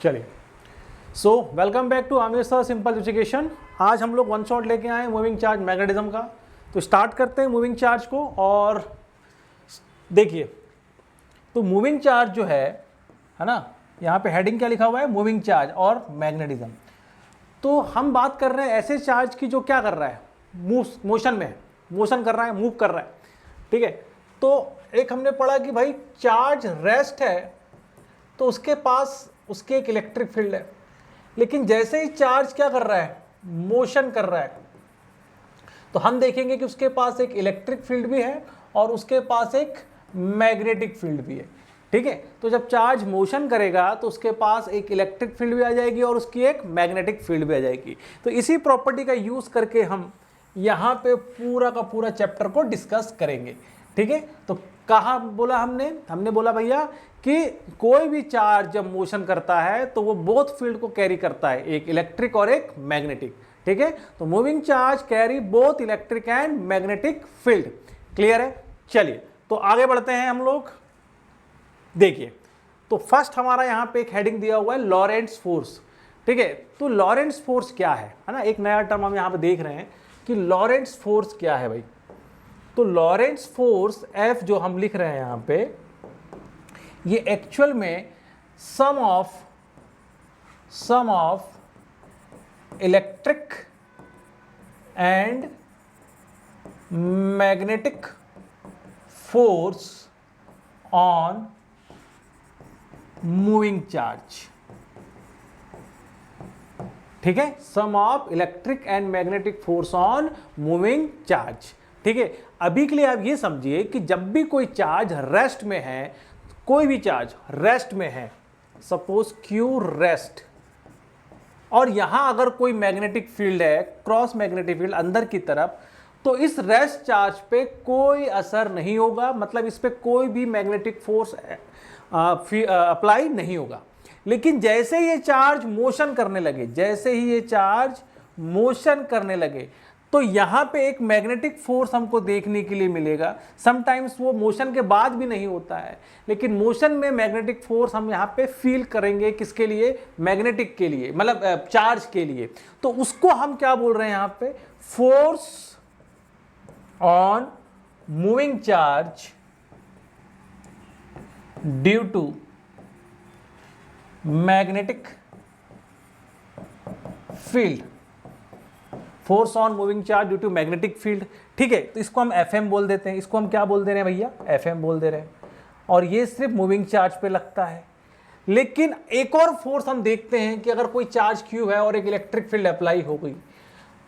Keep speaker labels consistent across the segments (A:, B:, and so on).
A: चलिए, so welcome back to Aamir sir simple education. आज हम लोग वन शॉट लेके आए मूविंग चार्ज मैग्नेटिज्म का। तो स्टार्ट करते हैं मूविंग चार्ज को। और देखिए, तो मूविंग चार्ज जो है ना, यहाँ पे हेडिंग क्या लिखा हुआ है, मूविंग चार्ज और मैग्नेटिज्म। तो हम बात कर रहे हैं ऐसे चार्ज की जो क्या कर रहा है, मोशन में है, मोशन कर रहा है, मूव कर रहा है। ठीक है, तो एक हमने पढ़ा कि भाई चार्ज रेस्ट है तो उसके पास उसके एक इलेक्ट्रिक फील्ड है, लेकिन जैसे ही चार्ज क्या कर रहा है, मोशन कर रहा है, तो हम देखेंगे कि उसके पास एक इलेक्ट्रिक फील्ड भी है और उसके पास एक मैग्नेटिक फील्ड भी है। ठीक है, तो जब चार्ज मोशन करेगा तो उसके पास एक इलेक्ट्रिक फील्ड भी आ जाएगी और उसकी एक मैग्नेटिक फील्ड भी आ जाएगी। तो इसी प्रॉपर्टी का यूज करके हम यहाँ पे पूरा का पूरा चैप्टर को डिस्कस करेंगे। ठीक है, तो कहा बोला हमने बोला भैया कि कोई भी चार्ज जब मोशन करता है तो वो बोथ फील्ड को कैरी करता है, एक इलेक्ट्रिक और एक मैग्नेटिक। ठीक है, तो moving charge carry both electric and magnetic field. Clear है? चलिए, तो आगे बढ़ते हैं हम लोग। देखिए, तो फर्स्ट हमारा यहाँ पे एक हेडिंग दिया हुआ है लॉरेंट्ज फोर्स। ठीक है, तो लॉरेंट्ज फोर्स क्या है ना, एक नया टर्म हम यहाँ पे देख रहे हैं कि लॉरेंट्ज फोर्स क्या है भाई। तो लॉरेंट्ज फोर्स F जो हम लिख रहे हैं यहाँ पे, ये एक्चुअल में sum of electric and magnetic force on moving charge. ठीक है, sum of electric and magnetic force on moving charge. ठीक है, अभी के लिए आप ये समझिए कि जब भी कोई चार्ज रेस्ट में है, कोई भी चार्ज रेस्ट में है, सपोज Q रेस्ट, और यहां अगर कोई मैग्नेटिक फील्ड है, क्रॉस मैग्नेटिक फील्ड अंदर की तरफ, तो इस रेस्ट चार्ज पे कोई असर नहीं होगा, मतलब इस पे कोई भी मैग्नेटिक फोर्स अप्लाई नहीं होगा। लेकिन जैसे ये चार्ज मोशन करने लगे, जैसे ही ये चार्ज मोशन करने लगे, तो यहां पे एक मैग्नेटिक फोर्स हमको देखने के लिए मिलेगा। समटाइम्स वो मोशन के बाद भी नहीं होता है, लेकिन मोशन में मैग्नेटिक फोर्स हम यहां पे फील करेंगे। किसके लिए? मैग्नेटिक के लिए, मतलब चार्ज के लिए। तो उसको हम क्या बोल रहे हैं यहां पे, force on moving charge due to magnetic field. Force on moving charge due to magnetic field. ठीक है, तो इसको हम FM बोल देते हैं। इसको हम क्या बोल दे रहे हैं भैया? FM बोल दे रहे हैं। और ये सिर्फ मूविंग चार्ज पे लगता है। लेकिन एक और फोर्स हम देखते हैं कि अगर कोई चार्ज Q है और एक इलेक्ट्रिक फील्ड अप्लाई हो गई,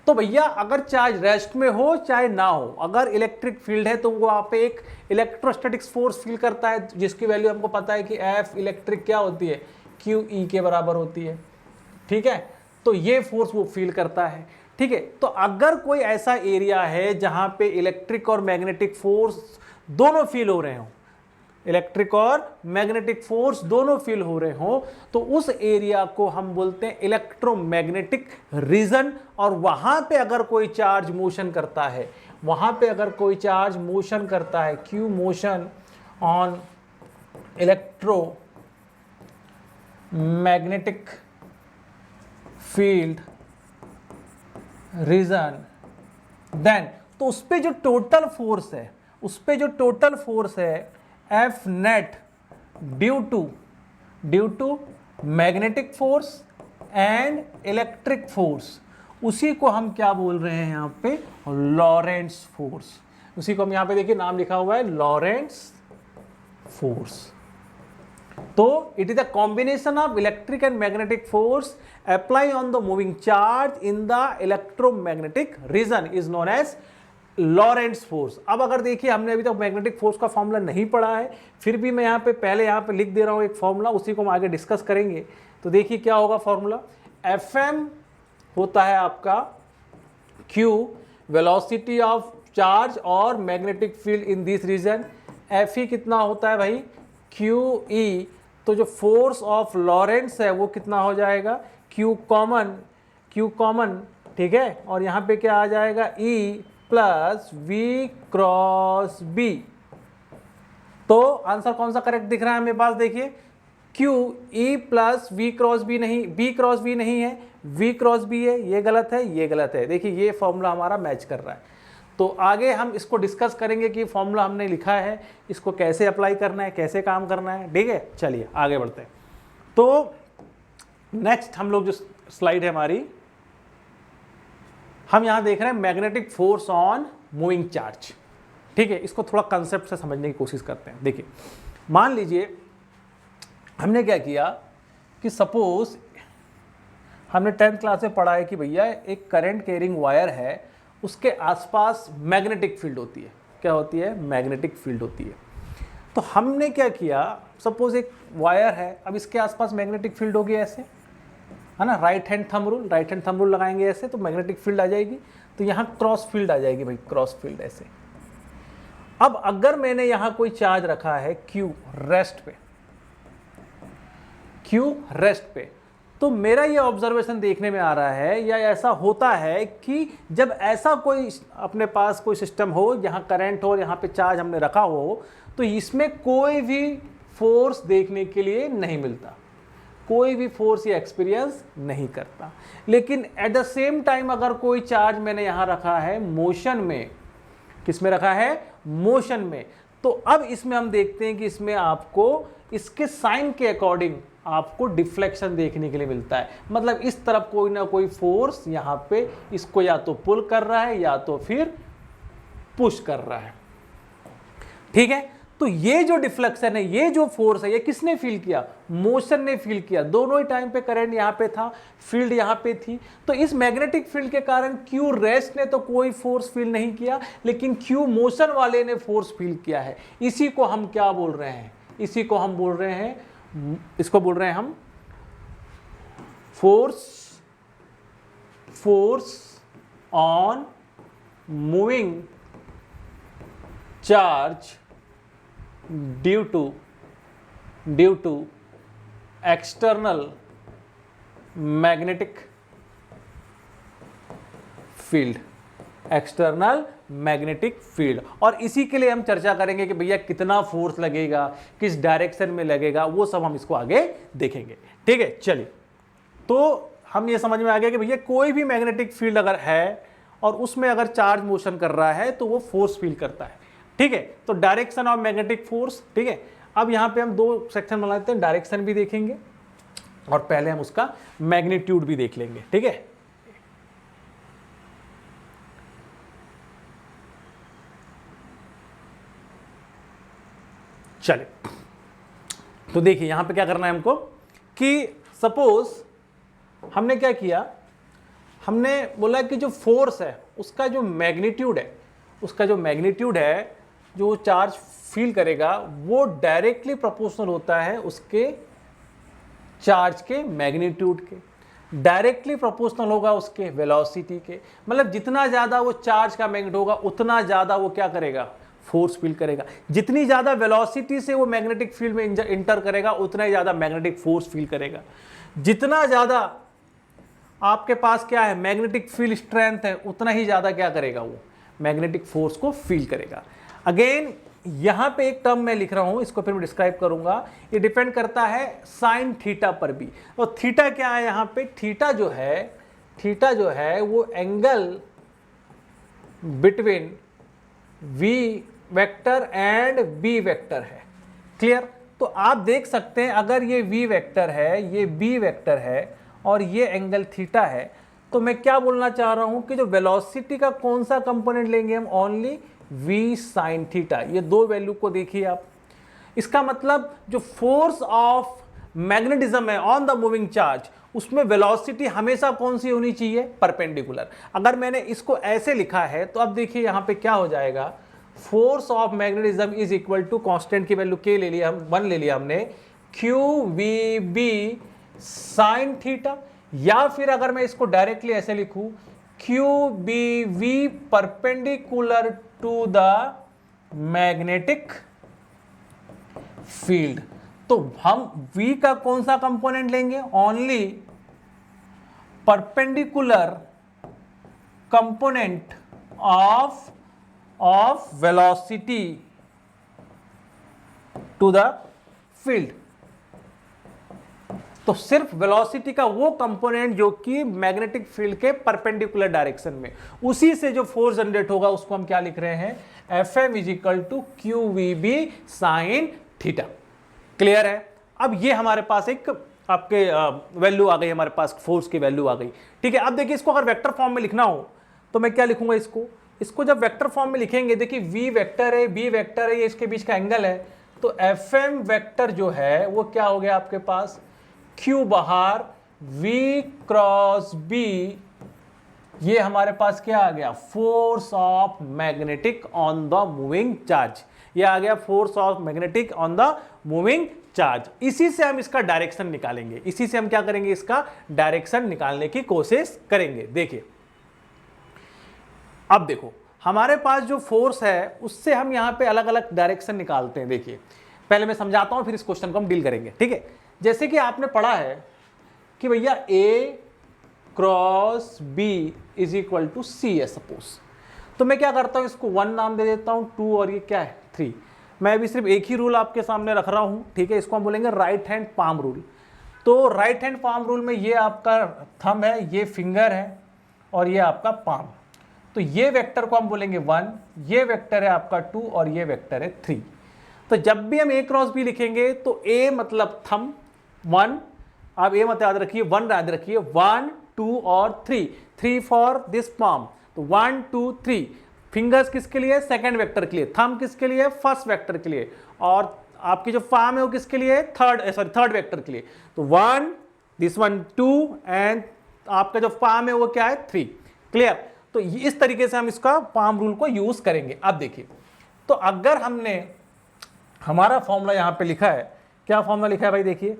A: तो भैया अगर चार्ज रेस्ट में हो चाहे ना हो, अगर इलेक्ट्रिक फील्ड है तो वो वहां पे एक इलेक्ट्रोस्टैटिक्स फोर्स फील करता है, जिसकी वैल्यू हमको पता है कि F इलेक्ट्रिक क्या होती है, QE के बराबर होती है। ठीक है, तो ये फोर्स वो फील करता है। ठीक है, तो अगर कोई ऐसा एरिया है जहां पे इलेक्ट्रिक और मैग्नेटिक फोर्स दोनों फील हो रहे हो, इलेक्ट्रिक और मैग्नेटिक फोर्स दोनों फील हो रहे हो, तो उस एरिया को हम बोलते हैं इलेक्ट्रोमैग्नेटिक रीजन। और वहां पे अगर कोई चार्ज मोशन करता है, वहां पे अगर कोई चार्ज मोशन करता है, Q motion on electromagnetic field region, then तो उस पे जो टोटल फोर्स है, उस पे जो टोटल फोर्स है F net due to magnetic force and electric force, उसी को हम क्या बोल रहे हैं यहाँ पे, लॉरेंट्ज फोर्स। उसी को हम यहाँ पे देखिए नाम लिखा हुआ है लॉरेंट्ज फोर्स। तो it is the combination of electric and magnetic force apply on the moving charge in the electromagnetic region is known as Lorentz force. अब अगर देखिए, हमने अभी तक मैग्नेटिक फोर्स का फॉर्मूला नहीं पढ़ा है, फिर भी मैं यहाँ पे पहले यहाँ पे लिख दे रहा हूँ एक फॉर्मूला, उसी को हम आगे डिस्कस करेंगे। तो देखिए क्या होगा फॉर्मूला, FM होता है आपका Q वेलोसिटी ऑफ चार्ज और magnetic field in this region, FE कितना होता है भाई, QE। तो जो फोर्स ऑफ लॉरेंट्ज है वो कितना हो जाएगा, Q कॉमन। ठीक है, और यहाँ पे क्या आ जाएगा, E plus V cross B। तो आंसर कौन सा करेक्ट दिख रहा है मेरे पास, देखिए Q E plus V cross B नहीं, बी क्रॉस बी नहीं है, वी क्रॉस बी है, ये गलत है, ये गलत है। देखिए ये फॉर्मूला हमारा मैच कर रहा है। तो आगे हम इसको डिस्कस करेंगे कि फॉर्मूला हमने लिखा है इसको कैसे अप्लाई करना है, कैसे काम करना है। ठीक है, चलिए आगे बढ़ते हैं। तो नेक्स्ट हम लोग जो स्लाइड है हमारी, हम यहां देख रहे हैं magnetic force on moving charge. ठीक है, इसको थोड़ा कंसेप्ट से समझने की कोशिश करते हैं। देखिए मान लीजिए हमने क्या किया कि सपोज हमने 10th क्लास में पढ़ा है कि भैया एक करंट कैरिंग वायर है, उसके आसपास मैग्नेटिक फील्ड होती है। क्या होती है? मैग्नेटिक फील्ड होती है। तो हमने क्या किया, सपोज एक वायर है, अब इसके आसपास मैग्नेटिक फील्ड होगी ऐसे, है ना, राइट हैंड थंब रूल लगाएंगे ऐसे तो मैग्नेटिक फील्ड आ जाएगी। तो यहाँ क्रॉस फील्ड आ जाएगी भाई, क्रॉस फील्ड ऐसे। अब अगर मैंने यहाँ कोई चार्ज रखा है क्यू रेस्ट पे, तो मेरा ये ऑब्जर्वेशन देखने में आ रहा है या ऐसा होता है कि जब ऐसा कोई अपने पास कोई सिस्टम हो जहाँ करंट हो और यहाँ पे चार्ज हमने रखा हो, तो इसमें कोई भी फोर्स देखने के लिए नहीं मिलता, कोई भी फोर्स ये एक्सपीरियंस नहीं करता। लेकिन एट द सेम टाइम अगर कोई चार्ज मैंने यहाँ रखा है मोशन में, किसमें रखा है? मोशन में, तो अब इसमें हम देखते हैं कि इसमें आपको इसके साइन के अकॉर्डिंग आपको डिफ्लेक्शन देखने के लिए मिलता है। मतलब इस तरफ कोई ना कोई फोर्स यहाँ पे इसको या तो पुल कर रहा है या तो फिर पुश कर रहा है। ठीक है, तो ये जो डिफ्लेक्शन है, ये जो फोर्स है, ये किसने फील किया? मोशन ने फील किया। दोनों ही टाइम पे करंट यहाँ पे था, फील्ड यहाँ पे थी। तो इस मैग्नेटिक फील्ड के कारण क्यू रेस्ट ने तो कोई फोर्स फील नहीं किया, लेकिन क्यू मोशन वाले ने फोर्स फील किया है। इसी को हम क्या बोल रहे हैं? इसी को हम बोल रहे हैं, इसको बोल रहे हैं हम force on moving charge due to external magnetic field, external magnetic field. और इसी के लिए हम चर्चा करेंगे कि भैया कितना फोर्स लगेगा, किस डायरेक्शन में लगेगा, वो सब हम इसको आगे देखेंगे। ठीक है, चलिए, तो हम ये समझ में आ गया कि भैया कोई भी मैग्नेटिक फील्ड अगर है और उसमें अगर चार्ज मोशन कर रहा है तो वो फोर्स फील करता है। ठीक है, तो डायरेक्शन ऑफ मैग्नेटिक फोर्स। ठीक है, अब यहां पे हम दो सेक्शन बना लेते हैं, डायरेक्शन भी देखेंगे और पहले हम उसका मैग्नीट्यूड भी देख लेंगे। ठीक है, चलिए, तो देखिए यहां पे क्या करना है हमको कि सपोज हमने क्या किया, हमने बोला कि जो फोर्स है उसका जो मैग्नीट्यूड है, जो चार्ज फील करेगा वो डायरेक्टली प्रोपोर्शनल होता है उसके चार्ज के मैग्नीट्यूड के, डायरेक्टली प्रोपोर्शनल होगा उसके वेलोसिटी के। मतलब जितना ज़्यादा वो चार्ज का मैग्नेट होगा उतना ज़्यादा वो क्या करेगा? फोर्स फील करेगा। जितनी ज़्यादा वेलोसिटी से वो मैग्नेटिक फील्ड में इंटर करेगा उतना ही ज़्यादा मैग्नेटिक फोर्स फील करेगा। जितना ज़्यादा आपके पास क्या है? मैग्नेटिक फील्ड स्ट्रेंथ है, उतना ही ज़्यादा क्या करेगा? वो मैग्नेटिक फोर्स को फील करेगा। अगेन यहां पे एक टर्म मैं लिख रहा हूं, इसको फिर मैं डिस्क्राइब करूंगा। ये डिपेंड करता है साइन थीटा पर भी। तो थीटा क्या है यहां पे? थीटा जो है वो angle between V vector and B vector है। क्लियर? तो आप देख सकते हैं अगर ये वी वेक्टर है, ये बी वेक्टर है और ये एंगल थीटा है, तो मैं क्या बोलना चाह रहा हूं कि जो वेलोसिटी का कौन सा कंपोनेंट लेंगे हम? Only v sin theta. ये दो वैल्यू को देखिए आप। इसका मतलब जो फोर्स ऑफ मैग्नेटिज्म है ऑन द मूविंग चार्ज, उसमें वेलोसिटी हमेशा कौन सी होनी चाहिए? परपेंडिकुलर। अगर मैंने इसको ऐसे लिखा है तो अब देखिए यहां पे क्या हो जाएगा? Force of magnetism is equal to constant की वैल्यू के ले लिया, हम 1 ले लिया हमने, QVB sin थीटा। या फिर अगर मैं इसको डायरेक्टली ऐसे लिखूं, QBV perpendicular to the magnetic field. तो हम V का कौन सा कंपोनेंट लेंगे? Only perpendicular component of velocity to the field. तो सिर्फ वेलोसिटी का वो कंपोनेंट जो कि मैग्नेटिक फील्ड के परपेंडिकुलर डायरेक्शन में, उसी से जो फोर्स जनरेट होगा उसको हम क्या लिख रहे हैं, Fm = QVB sin theta. Clear है? अब ये हमारे पास एक आपके वैल्यू आ गई, हमारे पास फोर्स की वैल्यू आ गई। ठीक है, अब देखिए इसको अगर वेक्टर फॉर्म में लिखना हो तो मैं क्या लिखूंगा, इसको जब वेक्टर फॉर्म में लिखेंगे, देखिए V वेक्टर है, B वेक्टर है, ये इसके बीच का एंगल है, तो Fm वेक्टर जो है वो क्या हो गया आपके पास, Q बाहर V क्रॉस B, ये हमारे पास क्या आ गया, force of magnetic on the moving charge, ये आ गया force of magnetic on the moving charge. इसी से हम इसका डायरेक्शन निकालेंगे, इसी से हम क्या करेंगे, इसका डायरेक्शन निकालने की कोशिश करेंगे। देखिए अब देखो हमारे पास जो फोर्स है उससे हम यहां पे अलग अलग डायरेक्शन निकालते हैं। देखिए पहले मैं समझाता हूं, फिर इस क्वेश्चन को हम डील करेंगे। ठीक है, जैसे कि आपने पढ़ा है कि भैया A क्रॉस B = C है सपोज, तो मैं क्या करता हूं, इसको 1 नाम दे देता हूं, 2 और ये क्या है 3। मैं अभी सिर्फ एक ही रूल आपके सामने रख रहा हूं। ठीक है, इसको हम बोलेंगे राइट हैंड पाम रूल। तो राइट हैंड पाम रूल में ये आपका थंब है, ये फिंगर है और ये आपका पाम। तो ये वेक्टर को हम बोलेंगे 1, ये वेक्टर है आपका 2 और ये वेक्टर है 3। तो जब भी हम A क्रॉस B लिखेंगे तो A मतलब थंब 1, आप A मत याद रखिए, 1 याद रखिए, 1 2 और 3 फॉर दिस पाम। तो 1 2 3 फिंगर्स किसके लिए, सेकंड वेक्टर के लिए, थंब किसके लिए, फर्स्ट वेक्टर के लिए, और आपकी जो पाम है वो किसके लिए, थर्ड वेक्टर के लिए। तो 1 दिस 1 2 एंड आपका जो पाम है वो क्या है 3। क्लियर? तो इस तरीके से हम इसका पाम रूल को यूज करेंगे। अब देखिए, तो अगर हमने हमारा फॉर्मूला यहां पे लिखा है, क्या फॉर्मूला लिखा है भाई, देखिए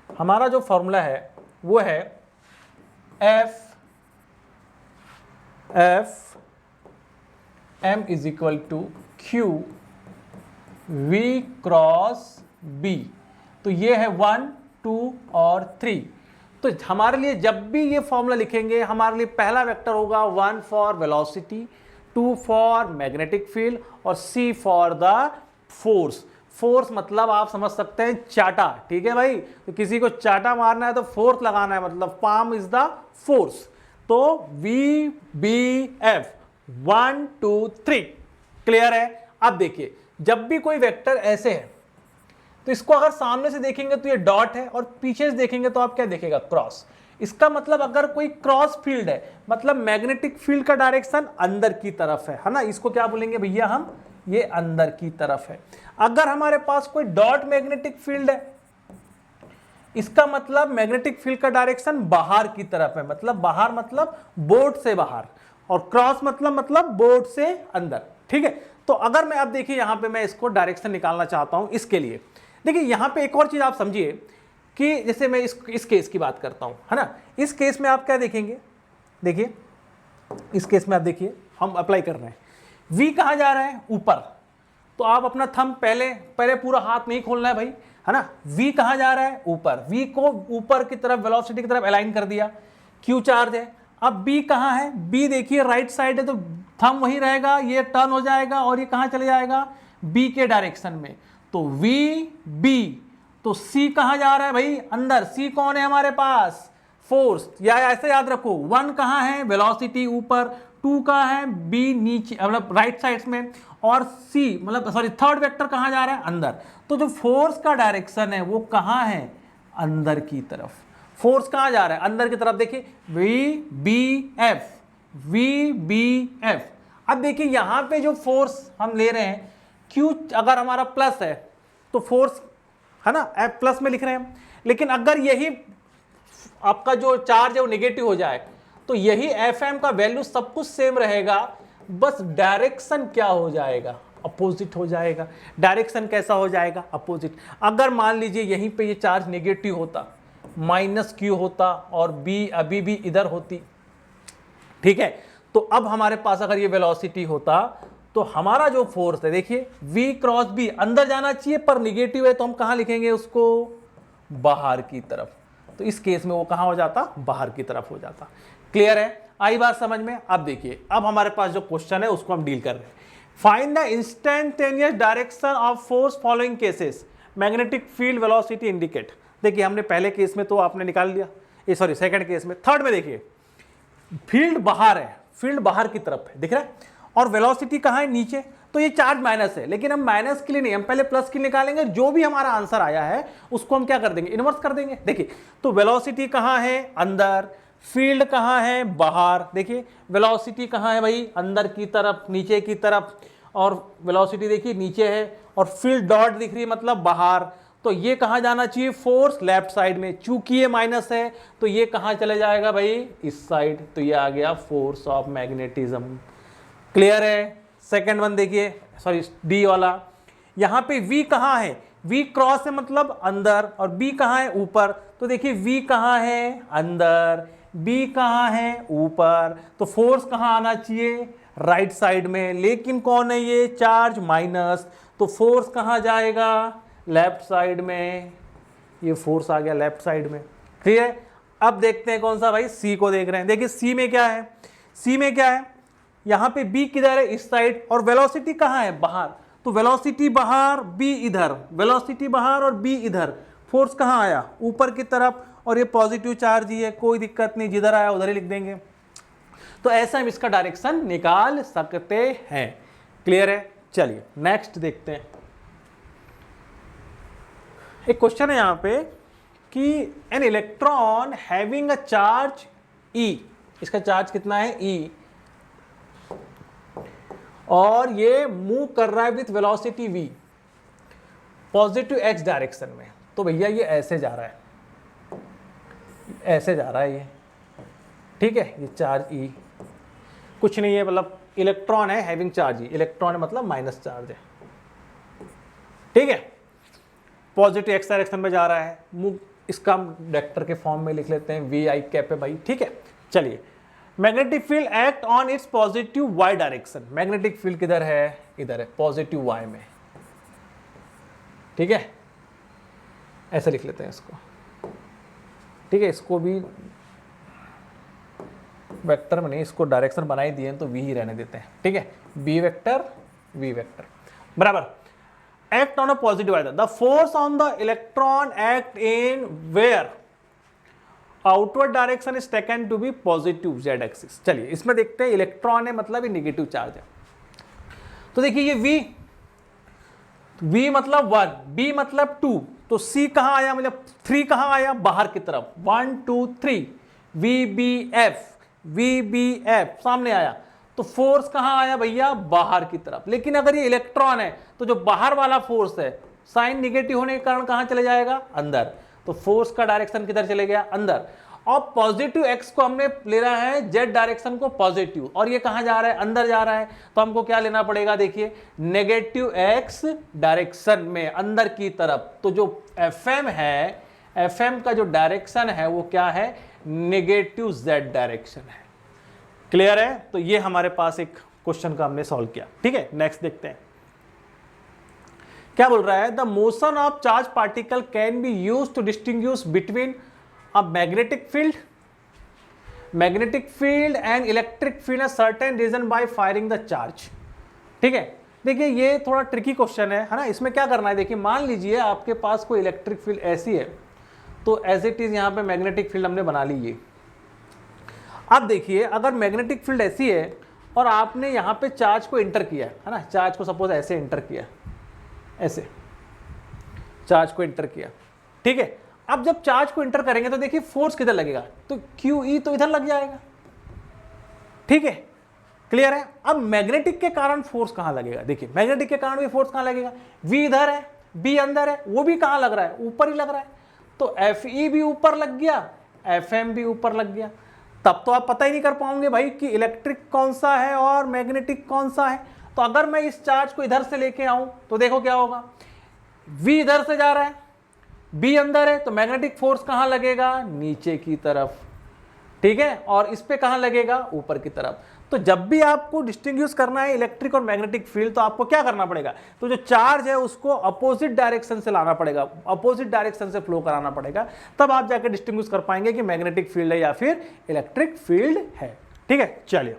A: हमारा जो फॉर्मूला है वो है F m = Q V cross B। तो ये है 1 2 और 3। तो हमारे लिए जब भी ये फॉर्मूला लिखेंगे, हमारे लिए पहला वेक्टर होगा 1 for velocity, 2 for magnetic field और C for the force. Force मतलब आप समझ सकते हैं चाटा। ठीक है भाई, तो किसी को चाटा मारना है तो फोर्स लगाना है, मतलब पाम इज द फोर्स। तो VBF 1 2 3। क्लियर है? अब देखिए जब भी कोई वेक्टर ऐसे है तो इसको अगर सामने से देखेंगे तो ये डॉट है और पीछे से देखेंगे तो आप क्या देखेगा, क्रॉस। इसका मतलब अगर कोई क्रॉस फील्ड है, मतलब मैग्नेटिक फील्ड का डायरेक्शन अंदर की तरफ है ना, इसको क्या बोलेंगे भैया हम, ये अंदर की तरफ है। अगर हमारे पास कोई डॉट मैग्नेटिक फील्ड है, इसका मतलब मैग्नेटिक फील्ड का डायरेक्शन बाहर की तरफ है, मतलब बाहर मतलब बोर्ड से बाहर, और क्रॉस मतलब बोर्ड से अंदर। ठीक है, तो अगर मैं अब देखिए यहां पे मैं इसको डायरेक्शन निकालना चाहता हूं, इसके लिए देखिए यहां पे एक और चीज आप समझिए कि जैसे मैं इस केस की बात करता हूं, है ना, इस केस में आप क्या देखेंगे, देखिए इस केस में आप देखिए हम अप्लाई कर रहे हैं, V कहां जा रहा है, ऊपर। तो आप अपना थंब पहले पूरा हाथ नहीं खोलना है भाई, है ना। V कहां जा रहा है, ऊपर। V को ऊपर की तरफ वेलोसिटी की तरफ अलाइन कर दिया, Q चार्ज है। अब B कहां है, B देखिए राइट साइड है, तो थंब वहीं रहेगा, ये टर्न हो जाएगा और ये कहां चले जाएगा, B के डायरेक्शन में। तो V B, तो C कहां जा रहा है भाई, अंदर। C कौन है हमारे पास, फोर्स, या ऐसे याद रखो 1 कहां है, वेलोसिटी ऊपर, 2 कहां है, B नीचे मतलब राइट साइड में, और C मतलब सॉरी थर्ड वेक्टर कहां जा रहा है, अंदर। तो जो फोर्स का डायरेक्शन है वो कहां है, अंदर की तरफ। फोर्स कहां जा रहा है, अंदर की तरफ। देखिए VBF, VBF। अब देखिए यहां पे जो फोर्स हम ले रहे हैं, Q अगर हमारा प्लस है तो फोर्स है ना F प्लस में लिख रहे हैं, लेकिन अगर यही आपका जो चार्ज है वो नेगेटिव हो जाए तो यही Fm का वैल्यू सब कुछ सेम रहेगा, बस डायरेक्शन क्या हो जाएगा, अपोजिट हो जाएगा। डायरेक्शन कैसा हो जाएगा, अपोजिट। अगर मान लीजिए यहीं पे ये चार्ज नेगेटिव होता, -Q होता और B अभी भी इधर होती, ठीक है, तो अब हमारे पास अगर ये वेलोसिटी होता तो हमारा जो फोर्स है, देखिए V क्रॉस B अंदर जाना चाहिए पर निगेटिव है, तो हम कहां लिखेंगे उसको, बाहर की तरफ। तो इस केस में वो कहां हो जाता, बाहर की तरफ हो जाता। क्लियर है, आई बात समझ में। अब देखिए अब हमारे पास जो क्वेश्चन है उसको हम डील कर रहे हैं। Find the instantaneous direction of force following cases. Magnetic field velocity indicate. देखिए हमने पहले केस में तो आपने निकाल लिया, ये सॉरी सेकंड केस में। थर्ड में देखिए फील्ड बाहर है, फील्ड बाहर की तरफ है, दिख रहा है, और वेलोसिटी कहाँ है, नीचे। तो ये चार्ज माइनस है, लेकिन हम माइनस के लिए नहीं, हम पहले प्लस के लिए निकालेंगे। जो भी हमारा आंसर आया है उसको हम क्या कर देंगे, इन्वर्स कर देंगे। देखिए तो वेलोसिटी कहाँ है, अंदर, फील्ड कहाँ है, बाहर। देखिए वेलोसिटी कहाँ है भाई, अंदर की तरफ, नीचे की तरफ, और वेलोसिटी देखिए नीचे है, और फील्ड डॉट दिख रही है मतलब बाहर। तो ये कहाँ जाना चाहिए, फोर्स लेफ्ट साइड में। चूंकि ये माइनस है तो ये कहाँ चले जाएगा भाई, इस साइड। तो ये आ गया फोर्स ऑफ मैग्नेटिज्म। क्लियर है। सेकंड वन देखिए, सॉरी डी वाला, यहाँ पे V कहाँ है, V क्रॉस है मतलब अंदर, और B कहाँ है, ऊपर। तो देखिए V कहाँ है, अंदर, B कहाँ है, ऊपर। तो फोर्स कहाँ आना चाहिए, राइट साइड में। लेकिन कौन है ये, चार्ज माइनस, तो फोर्स कहाँ जाएगा, लेफ्ट साइड में। ये फोर्स आ गया लेफ्ट साइड में। ठीक है। अब देखते हैं कौन सा भाई, C को देख रहे हैं। देखिए C में क्या है, C में क्या है, यहाँ पे B किधर है, इस साइड, और वेलोसिटी कहाँ है, बाहर। तो वेलोसिटी बाहर, B इधर, वेलोसिटी बाहर और B इधर। फोर्स कहाँ आया, ऊपर की तरफ, और ये पॉजिटिव चार्ज ही है, कोई दिक्कत नहीं, जिधर आया उधर ही लिख देंगे। तो ऐसा हम इसका डायरेक्शन निकाल सकते हैं। क्लियर है। चलिए नेक्स्ट देखते हैं। एक क्वेश्चन है यहाँ पे कि an electron having a charge E, इसका चार्ज कितना है, E, और ये मूव कर रहा है with velocity v, positive x direction में। तो भैया ये ऐसे जा रहा है, ऐसे जा रहा है ये, ठीक है। ये चार्ज E कुछ नहीं है, मतलब इलेक्ट्रॉन है हैविंग चार्ज E, इलेक्ट्रॉन है मतलब माइनस चार्ज है, ठीक है। पॉजिटिव x डायरेक्शन में जा रहा है, मूव, इसका हम वेक्टर के फॉर्म में लिख लेते हैं, v i कैप है भाई, ठीक है। चलिए magnetic field act on its positive Y direction. Magnetic field किधर है, इधर है, पॉजिटिव वाई में, ठीक है। ऐसे लिख लेते हैं इसको, ठीक है। इसको भी वेक्टर में नहीं, इसको डायरेक्शन बनाई दिए तो वी ही रहने देते हैं, ठीक है। बी वेक्टर, वी वेक्टर बराबर। Act on a positive Y, the force on the electron act in where outward direction is taken to be positive Z axis. चलिए इसमें देखते हैं, इलेक्ट्रॉन है मतलब ये निगेटिव चार्ज है। तो देखिए ये V मतलब 1, B मतलब 2, तो C कहां आया, मतलब 3 कहां आया, बाहर की तरफ, 1 2 3, VBF सामने आया। तो फोर्स कहां आया भैया, बाहर की तरफ। लेकिन अगर ये इलेक्ट्रॉन है तो जो बाहर वाला फोर्स है, साइन निगेटिव होने के कारण कहां चले जाएगा, अंदर। तो फोर्स का डायरेक्शन किधर चले गया, अंदर। और पॉजिटिव x को हमने ले रहा है z डायरेक्शन को पॉजिटिव, और ये कहां जा रहा है, अंदर जा रहा है। तो हमको क्या लेना पड़ेगा, देखिए नेगेटिव x डायरेक्शन में, अंदर की तरफ। तो जो fm है, fm का जो डायरेक्शन है वो क्या है, नेगेटिव z डायरेक्शन है। क्लियर है। तो ये हमारे पास एक क्वेश्चन का हमने सॉल्व किया, ठीक है। नेक्स्ट देखते हैं क्या बोल रहा है, the motion of charge particle can be use to distinguish between a magnetic field and electric field a certain region by firing the charge. ठीक है। देखिए ये थोड़ा ट्रिकी क्वेश्चन है ना। इसमें क्या करना है, देखिए मान लीजिए आपके पास कोई इलेक्ट्रिक फील्ड ऐसी है, तो एज इट इज यहाँ पे मैग्नेटिक फील्ड हमने बना ली है। अब देखिए अगर मैग्नेटिक फील्ड ऐसी है और आपने यहाँ पे चार्ज को इंटर किया है ना, चार्ज को सपोज ऐसे इंटर किया, ऐसे चार्ज को इंटर किया, ठीक है। अब जब चार्ज को इंटर करेंगे तो देखिए फोर्स किधर लगेगा, तो QE तो इधर लग जाएगा, ठीक है। क्लियर है। अब मैग्नेटिक के कारण फोर्स कहां लगेगा, देखिए मैग्नेटिक के कारण भी फोर्स कहां लगेगा, V इधर है, B अंदर है, वो भी कहां लग रहा है, ऊपर ही लग रहा है। तो FE भी ऊपर लग गया, FM भी ऊपर लग गया। तब तो आप पता ही नहीं कर पाओगे भाई कि इलेक्ट्रिक कौन सा है और मैग्नेटिक कौन सा है। तो अगर मैं इस चार्ज को इधर से लेके आऊं तो देखो क्या होगा, V इधर से जा रहा है, B अंदर है, तो मैग्नेटिक फोर्स कहां लगेगा, नीचे की तरफ, ठीक है। और इस पे कहां लगेगा, ऊपर की तरफ। तो जब भी आपको डिस्टिंग्विश करना है इलेक्ट्रिक और मैग्नेटिक फील्ड, तो आपको क्या करना पड़ेगा, तो जो चार्ज है उसको अपोजिट डायरेक्शन से लाना पड़ेगा, अपोजिट डायरेक्शन से फ्लो कराना पड़ेगा, तब आप जाकर डिस्टिंग्विश कर पाएंगे कि मैग्नेटिक फील्ड है या फिर इलेक्ट्रिक फील्ड है, ठीक है। चलिए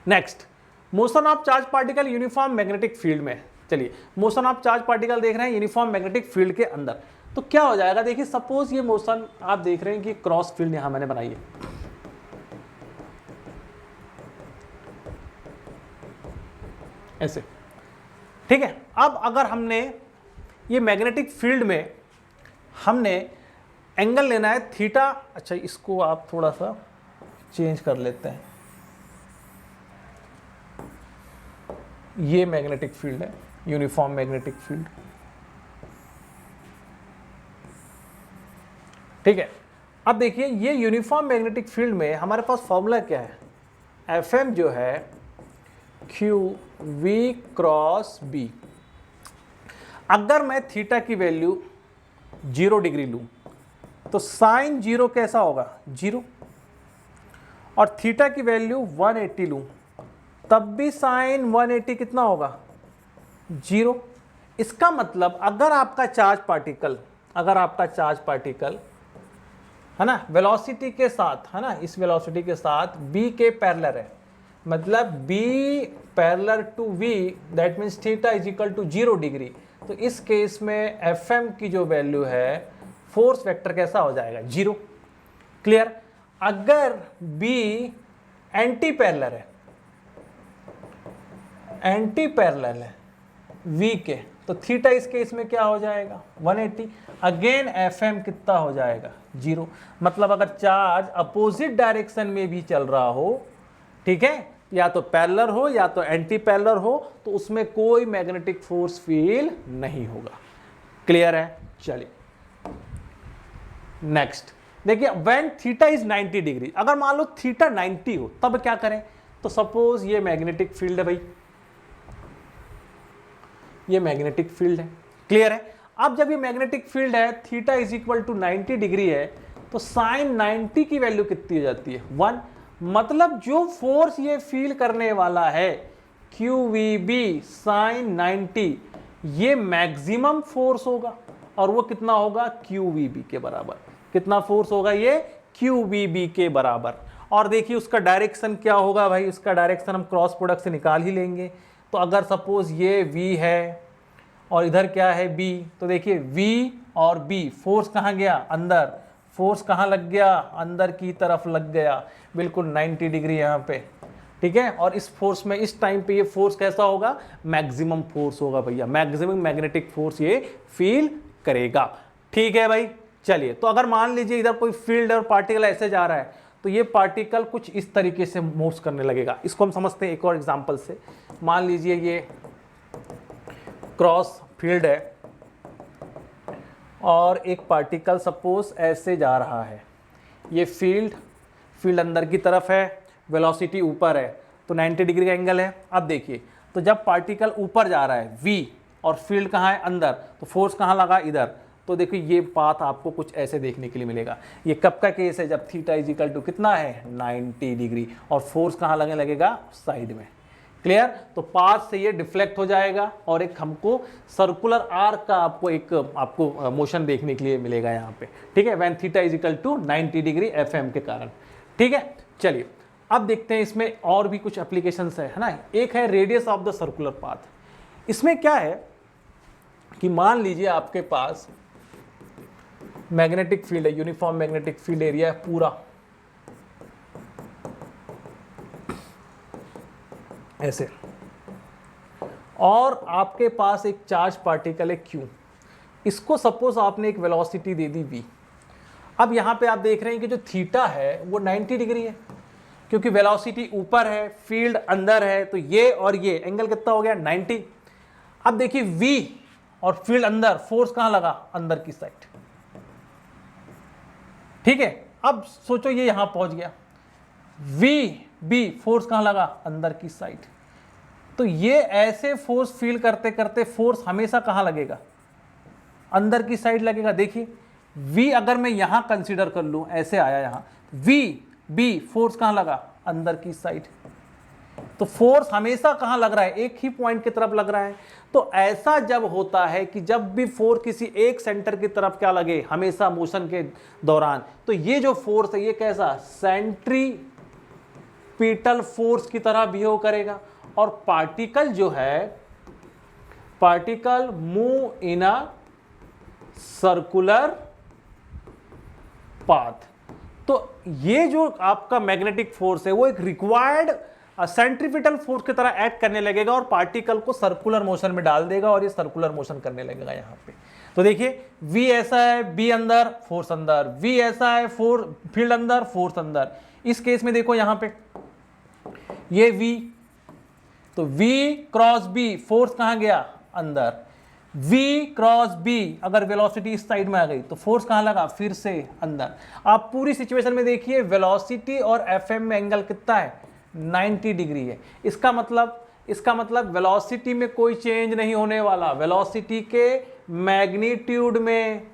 A: next, motion of charge particle uniform magnetic field में। चलिए, मोशन ऑफ चार्ज पार्टिकल देख रहे हैं यूनिफॉर्म मैग्नेटिक फील्ड के अंदर, तो क्या हो जाएगा, देखिए सपोज ये मोशन आप देख रहे हैं कि क्रॉस फील्ड यहां मैंने बनाई है, ऐसे, ठीक है। अब अगर हमने ये मैग्नेटिक फील्ड में हमने एंगल लेना है थीटा, अच्छा इसको आप थोड़ा सा चेंज कर लेते हैं, ये मैग्नेटिक फील्ड है, यूनिफॉर्म मैग्नेटिक फील्ड, ठीक है। अब देखिए ये यूनिफॉर्म मैग्नेटिक फील्ड में हमारे पास फॉर्मूला क्या है, Fm जो है क्यू वी क्रॉस बी। अगर मैं थीटा की वैल्यू 0 डिग्री लूं तो साइन 0 कैसा होगा, 0, और थीटा की वैल्यू 180 लूं तब भी साइन 180 कितना होगा, 0। इसका मतलब अगर आपका चार्ज पार्टिकल है ना वेलोसिटी के साथ, है ना, इस वेलोसिटी के साथ b के पैरेलल है, मतलब b parallel to v, that means theta is equal to 0 degree, तो इस केस में Fm की जो वैल्यू है फोर्स वेक्टर कैसा हो जाएगा, 0। क्लियर। अगर b एंटी पैरेलल है v के, तो थीटा इस केस में क्या हो जाएगा, 180। अगेन Fm कितना हो जाएगा, 0। मतलब अगर चार्ज अपोजिट डायरेक्शन में भी चल रहा हो, ठीक है, या तो पैरेलल हो या तो एंटी पैरेलल हो, तो उसमें कोई मैग्नेटिक फोर्स फील नहीं होगा। क्लियर है। चलिए नेक्स्ट देखिए, व्हेन थीटा इज 90 डिग्री, अगर मान लो थीटा 90 हो तब क्या करें, तो सपोज ये मैग्नेटिक फील्ड है भाई, ये मैग्नेटिक फील्ड है। क्लियर है। अब जब ये मैग्नेटिक फील्ड है, theta is equal to 90 degree है, तो साइन 90 की वैल्यू कितनी हो जाती है, 1। मतलब जो फोर्स ये फील करने वाला है QVB साइन 90, ये मैक्सिमम फोर्स होगा, और वो कितना होगा, QVB के बराबर। कितना फोर्स होगा ये, QVB के बराबर। और देखिए उसका डायरेक्शन क्या होगा भाई, उसका डायरेक्शन हम क्रॉस प्रोडक्ट से निकाल ही लेंगे। तो अगर सपोज ये V है और इधर क्या है B, तो देखिए V और B, फोर्स कहाँ गया, अंदर, फोर्स कहाँ लग गया, अंदर की तरफ लग गया, बिल्कुल 90 डिग्री यहाँ पे, ठीक है। और इस फोर्स में इस टाइम पे ये फोर्स कैसा होगा, मैक्सिमम फोर्स होगा भैया, मैक्सिमम मैग्नेटिक फोर्स ये फील करेगा। ठीक है भाई। चलिए, तो अगर मान लीजिए इधर कोई फील्ड और पार्टिकल ऐसे जा रहा है, तो ये पार्टिकल कुछ इस तरीके से मूव्स करने लगेगा। इसको हम समझते हैं एक और एग्जांपल से। मान लीजिए ये क्रॉस फील्ड है और एक पार्टिकल सपोज ऐसे जा रहा है, ये फील्ड अंदर की तरफ है, वेलोसिटी ऊपर है, तो 90 डिग्री का एंगल है। अब देखिए, तो जब पार्टिकल ऊपर जा रहा है v और फील्ड कहाँ है, अंदर, तो फोर्स कहाँ लगा, इधर, तो देखिए ये पाथ आपको कुछ ऐसे देखने के लिए मिलेगा। ये कब का केस है, जब थीटा इज इक्वल टू कितना है, 90 डिग्री, और फोर्स कहाँ लगने लगेगा, साइड में। क्लियर। तो पाथ से ये डिफ्लेक्ट हो जाएगा और एक हमको सर्कुलर आर्क का आपको मोशन देखने के लिए मिलेगा यहाँ पे। ठीक है, when theta is equal to 90 degree FM के कारण। ठीक है। चलिए अब देखते हैं इसमें और भी कुछ एप्लीकेशंस है ना। एक है radius of the circular path. इसमें क्या है कि मान लीजिए आपके पास मैग्नेटिक फील्ड है, यूनिफॉर्म मैग्नेटिक फील्ड एरिया है पूरा ऐसे, और आपके पास एक चार्ज पार्टिकल है Q। इसको सपोज आपने एक वेलोसिटी दे दी v। अब यहाँ पे आप देख रहे हैं कि जो थीटा है वो 90 डिग्री है, क्योंकि वेलोसिटी ऊपर है, फील्ड अंदर है, तो ये और ये एंगल कितना हो गया, 90। अब देखिए v और फील्ड अंदर, फोर्स कहाँ लगा, अंदर की साइड। ठीक है। अब सोचो ये यहां पहुंच गया, V फोर्स कहां लगा, अंदर की साइड। तो ये ऐसे फोर्स फील करते करते फोर्स हमेशा कहां लगेगा, अंदर की साइड लगेगा। देखिए V अगर मैं यहां कंसीडर कर लूं, ऐसे आया यहां, V फोर्स कहां लगा, अंदर की साइड। तो फोर्स हमेशा कहां लग रहा है, एक ही पॉइंट की तरफ लग रहा है। तो ऐसा जब होता है कि जब भी फोर्स किसी एक सेंटर की तरफ क्या लगे हमेशा मोशन के दौरान, तो ये जो फोर्स है ये कैसा, सेंट्रीपिटल फोर्स की तरह बिहेव करेगा। और पार्टिकल जो है particle move in a circular path. तो ये जो आपका मैग्नेटिक फोर्स है वो एक रिक्वायर्ड सेंट्रीपिटल फोर्स की तरह एक्ट करने लगेगा और पार्टिकल को सर्कुलर मोशन में डाल देगा और ये सर्कुलर मोशन करने लगेगा यहां पे। तो देखिए V ऐसा है, B अंदर, फोर्स अंदर, V ऐसा है, फील्ड अंदर, फोर्स अंदर। इस केस में देखो यहां पे ये V, तो V क्रॉस B, फोर्स कहां गया? अंदर। V क्रॉस B, अगर वेलोसिटी इस साइड में आ गई तो फोर्स कहां लगा? फिर से अंदर। आप पूरी सिचुएशन में देखिए वेलोसिटी और FM में एंगल कितना है? 90 डिग्री है। इसका मतलब वेलोसिटी में कोई चेंज नहीं होने वाला। वेलोसिटी के मैग्नीट्यूड में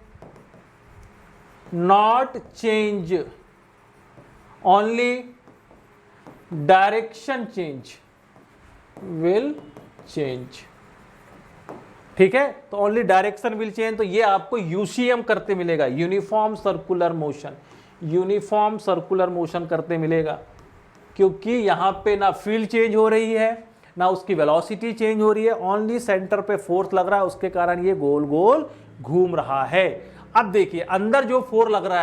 A: not change, only direction change will change. ठीक है, तो ओनली डायरेक्शन विल चेंज। तो ये आपको यूसीएम करते मिलेगा, uniform circular motion, uniform circular motion करते मिलेगा, क्योंकि यहां पे ना फील्ड चेंज हो रही है ना उसकी वेलोसिटी चेंज हो रही है, ओनली सेंटर पे फोर्स लग रहा है, उसके कारण ये गोल गोल घूम रहा है। अब देखिए अंदर जो फोर्स लग रहा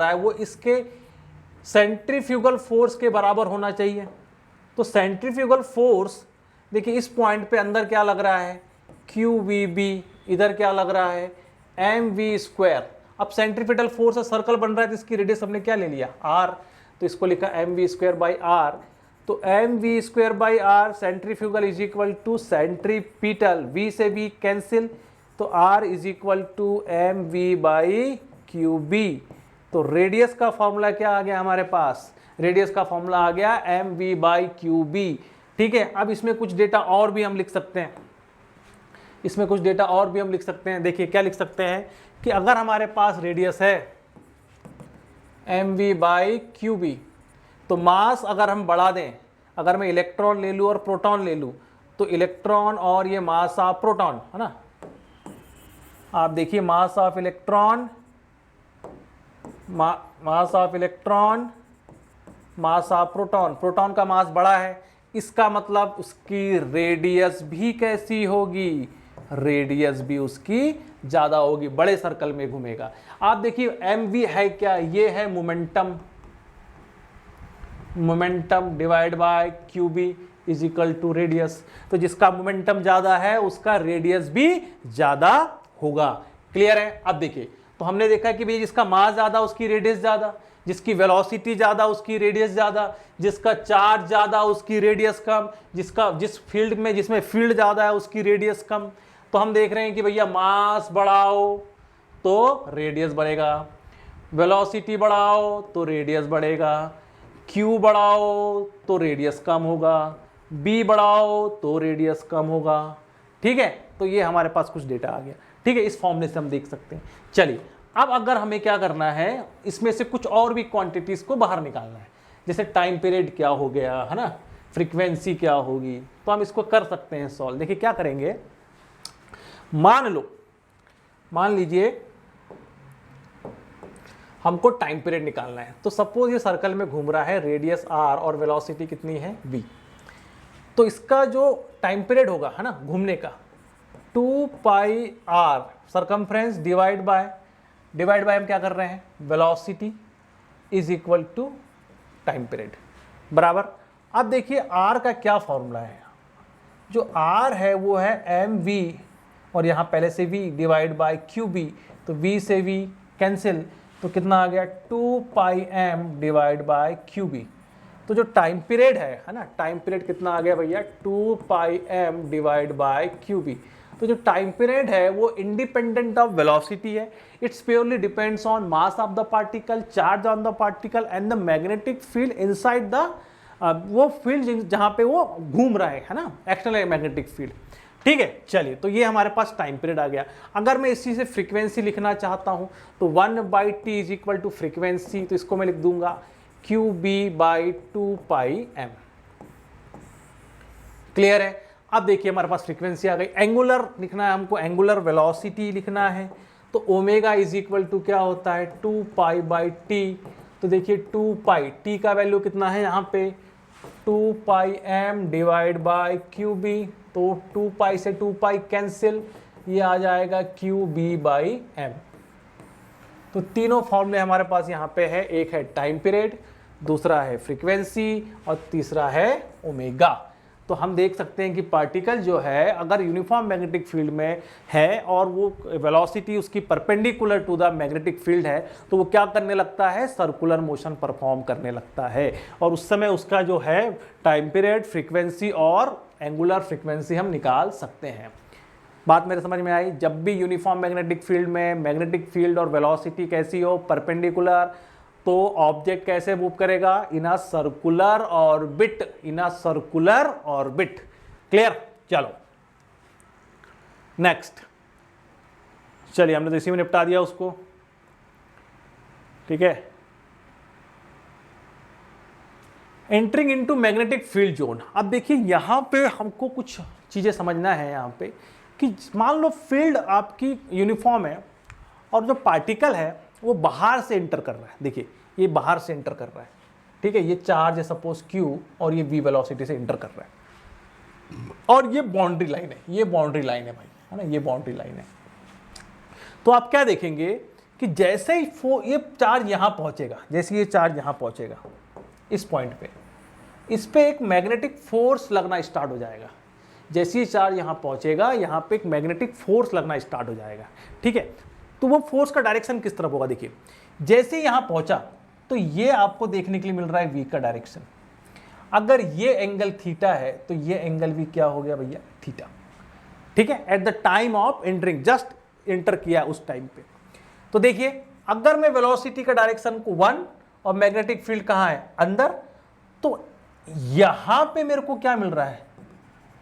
A: है वो इसके सेंट्रीफ्यूगल फोर्स के बराबर होना चाहिए। तो सेंट्रीफ्यूगल फोर्स देखिए इस पॉइंट पे अंदर क्या लग रहा है? QVB, इधर क्या लग रहा है? mv²। अब सेंट्रीपिटल फोर्स है, सर्कल बन रहा है, तो इसकी रेडियस हमने क्या ले लिया? r, तो इसको लिखा mv²/r। तो mv²/r centrifugal is equal to centripetal, v से v कैंसिल, तो r is equal to mv/qb। तो रेडियस का फॉर्मूला क्या आ गया हमारे पास? रेडियस का फॉर्मूला आ गया mv/qb। ठीक है, अब इसमें कुछ डेटा और भी हम लिख सकते हैं, देखिए क्या लिख सकते हैं कि अगर हमारे पास रेडियस है mv/qb, तो मास अगर हम बढ़ा दें, अगर मैं इलेक्ट्रॉन ले लूँ और प्रोटॉन ले लूँ, तो इलेक्ट्रॉन और ये मास ऑफ प्रोटॉन है ना, आप देखिए mass of electron, mass of proton, proton का मास बड़ा है, इसका मतलब उसकी रेडियस भी कैसी होगी? रेडियस भी उसकी ज्यादा होगी, बड़े सर्कल में घूमेगा। आप देखिए mv है क्या? ये है momentum divide by qb is equal to radius. तो जिसका मोमेंटम ज्यादा है उसका रेडियस भी ज्यादा होगा। क्लियर है? अब देखिए, तो हमने देखा कि भाई जिसका मास ज्यादा उसकी रेडियस ज्यादा, जिसकी वेलोसिटी ज्यादा उसकी रेडियस ज्यादा, जिसका चार्ज ज्यादा उसकी रेडियस कम, जिस फील्ड में जिसमें फील्ड ज्यादा है उसकी रेडियस कम। तो हम देख रहे हैं कि भैया मास बढ़ाओ तो रेडियस बढ़ेगा, वेलोसिटी बढ़ाओ तो रेडियस बढ़ेगा, Q बढ़ाओ तो रेडियस कम होगा, B बढ़ाओ तो रेडियस कम होगा। ठीक है, तो ये हमारे पास कुछ डेटा आ गया। ठीक है, इस फॉर्मूले से हम देख सकते हैं। चलिए अब अगर हमें क्या करना है, इसमें से कुछ और भी क्वांटिटीज को बाहर निकालना है, जैसे टाइम पीरियड क्या हो गया है ना, फ्रीक्वेंसी क्या होगी, तो हम इसको कर सकते हैं सॉल्व। देखिए क्या करेंगे, मान लीजिए हमको टाइम पीरियड निकालना है। तो सपोज ये सर्कल में घूम रहा है, रेडियस r और वेलोसिटी कितनी है? v। तो इसका जो टाइम पीरियड होगा है ना घूमने का, 2πr सर्कमफ्रेंस डिवाइड बाय हम क्या कर रहे हैं? Velocity is equal to time period बराबर। अब देखिए r का क्या फॉर्मूला है? जो r है वो है mv, और यहाँ पहले से v डिवाइड बाय qb, तो v से v कैंसिल, तो कितना आ गया? 2πm divide by qb। तो जो टाइम पीरियड है ना, टाइम पीरियड कितना आ गया भैया? 2πm divide by qb। तो जो टाइम पीरियड है वो इंडिपेंडेंट ऑफ वेलोसिटी है, it's purely depends on mass of the particle, charge on the particle and the magnetic field inside the वो फील्ड जहां पे वो घूम रहा है ना, एक्सटर्नल मैग्नेटिक फील्ड। ठीक है, चलिए तो ये हमारे पास टाइम पीरियड आ गया। अगर मैं इसी से फ्रीक्वेंसी लिखना चाहता हूं तो 1/t is equal to frequency, तो इसको मैं लिख दूंगा qb/2πm। क्लियर है? अब देखिए हमारे पास फ्रीक्वेंसी आ गई। एंगुलर लिखना है हमको, एंगुलर वेलोसिटी लिखना है, तो ओमेगा इज इक्वल टू क्या होता है? 2π/t। तो देखिए 2π, t का वैल्यू कितना है यहाँ पे? 2 pi m divide by Q B, तो 2 पाई से 2 पाई कैंसिल, ये आ जाएगा क्यू बी बाई एम। तो तीनों फॉर्मूले हमारे पास यहाँ पे है, एक है टाइम पीरियड, दूसरा है फ्रीक्वेंसी और तीसरा है ओमेगा। तो हम देख सकते हैं कि पार्टिकल जो है अगर यूनिफॉर्म मैग्नेटिक फील्ड में है और वो वेलोसिटी उसकी perpendicular to the magnetic field है, तो वो क्या करने लगता है, सर्कुलर मोशन परफॉर्म करने लगता है, और उस समय उसका जो है टाइम पीरियड, फ्रीक्वेंसी और एंगुलर फ्रीक्वेंसी हम निकाल सकते हैं। बात मेरे समझ में आई? जब भी यूनिफॉर्म मैग्नेटिक फील्ड में मैग्नेटिक फील्ड और वेलोसिटी कैसी हो, परपेंडिकुलर, तो ऑब्जेक्ट कैसे मूव करेगा, in a circular orbit, in a circular orbit. Clear? चलो नेक्स्ट, चलिए हमने तो इसी में निपटा दिया उसको, ठीक है। Entering into magnetic field zone. अब देखिए यहां पे हमको कुछ चीजें समझना है यहां पे कि मान लो फील्ड आपकी यूनिफॉर्म है और जो पार्टिकल है वो बाहर से एंटर कर रहा है। देखिए ये बाहर से एंटर कर रहा है, ठीक है, ये चार्ज है सपोज q और ये v वेलोसिटी से एंटर कर रहा है, और ये बाउंड्री लाइन है, ये बाउंड्री लाइन है भाई, है ना, ये बाउंड्री लाइन है। तो आप क्या देखेंगे कि जैसे ही ये चार्ज यहां पहुंचेगा, जैसे ये चार्ज यहां पहुंचेगा इस पॉइंट पे, इस पे एक मैग्नेटिक फोर्स लगना स्टार्ट हो जाएगा। जैसे ही चार्ज यहां पहुंचेगा, यहां पे एक मैग्नेटिक फोर्स लगना स्टार्ट हो जाएगा, ठीक है। तो वो फोर्स का डायरेक्शन किस तरफ होगा? देखिए जैसे ही यहां पहुंचा तो ये आपको देखने के लिए मिल रहा है v का डायरेक्शन। अगर ये एंगल थीटा है तो ये एंगल भी क्या हो गया भैया, थीटा, ठीक है, at the time of entering, just enter किया उस टाइम पे। तो देखिए अगर मैं वेलोसिटी का डायरेक्शन को 1 और मैग्नेटिक फील्ड कहां है, अंदर, तो यहां पे मेरे को क्या मिल रहा है,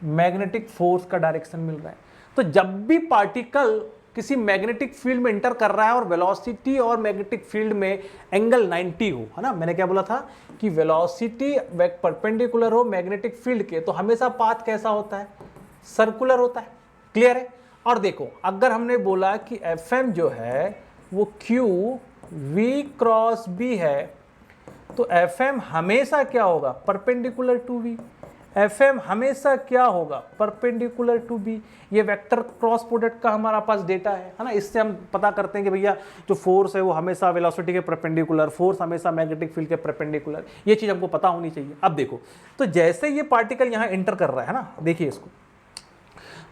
A: मैग्नेटिक फोर्स का डायरेक्शन मिल रहा है। तो जब भी पार्टिकल किसी मैग्नेटिक फील्ड में एंटर कर रहा है और वेलोसिटी और मैग्नेटिक फील्ड में एंगल 90 हो, है ना, मैंने क्या बोला था कि वेलोसिटी परपेंडिकुलर हो मैग्नेटिक फील्ड के, तो हमेशा पाथ कैसा होता है, सर्कुलर होता है। क्लियर है? और देखो अगर हमने बोला कि Fm जो है वो Q V क्रॉस B है, तो Fm हमेशा क्या होगा, परपेंडिकुलर टू V। Fm हमेशा क्या होगा, परपेंडिकुलर टू बी। ये वेक्टर क्रॉस प्रोडक्ट का हमारा पास डेटा है ना, इससे हम पता करते हैं कि भैया जो फोर्स है वो हमेशा वेलोसिटी के परपेंडिकुलर, फोर्स हमेशा मैग्नेटिक फील्ड के परपेंडिकुलर, ये चीज हमको पता होनी चाहिए। अब देखो तो जैसे ये पार्टिकल यहाँ एंटर कर रहा है ना, देखिए इसको,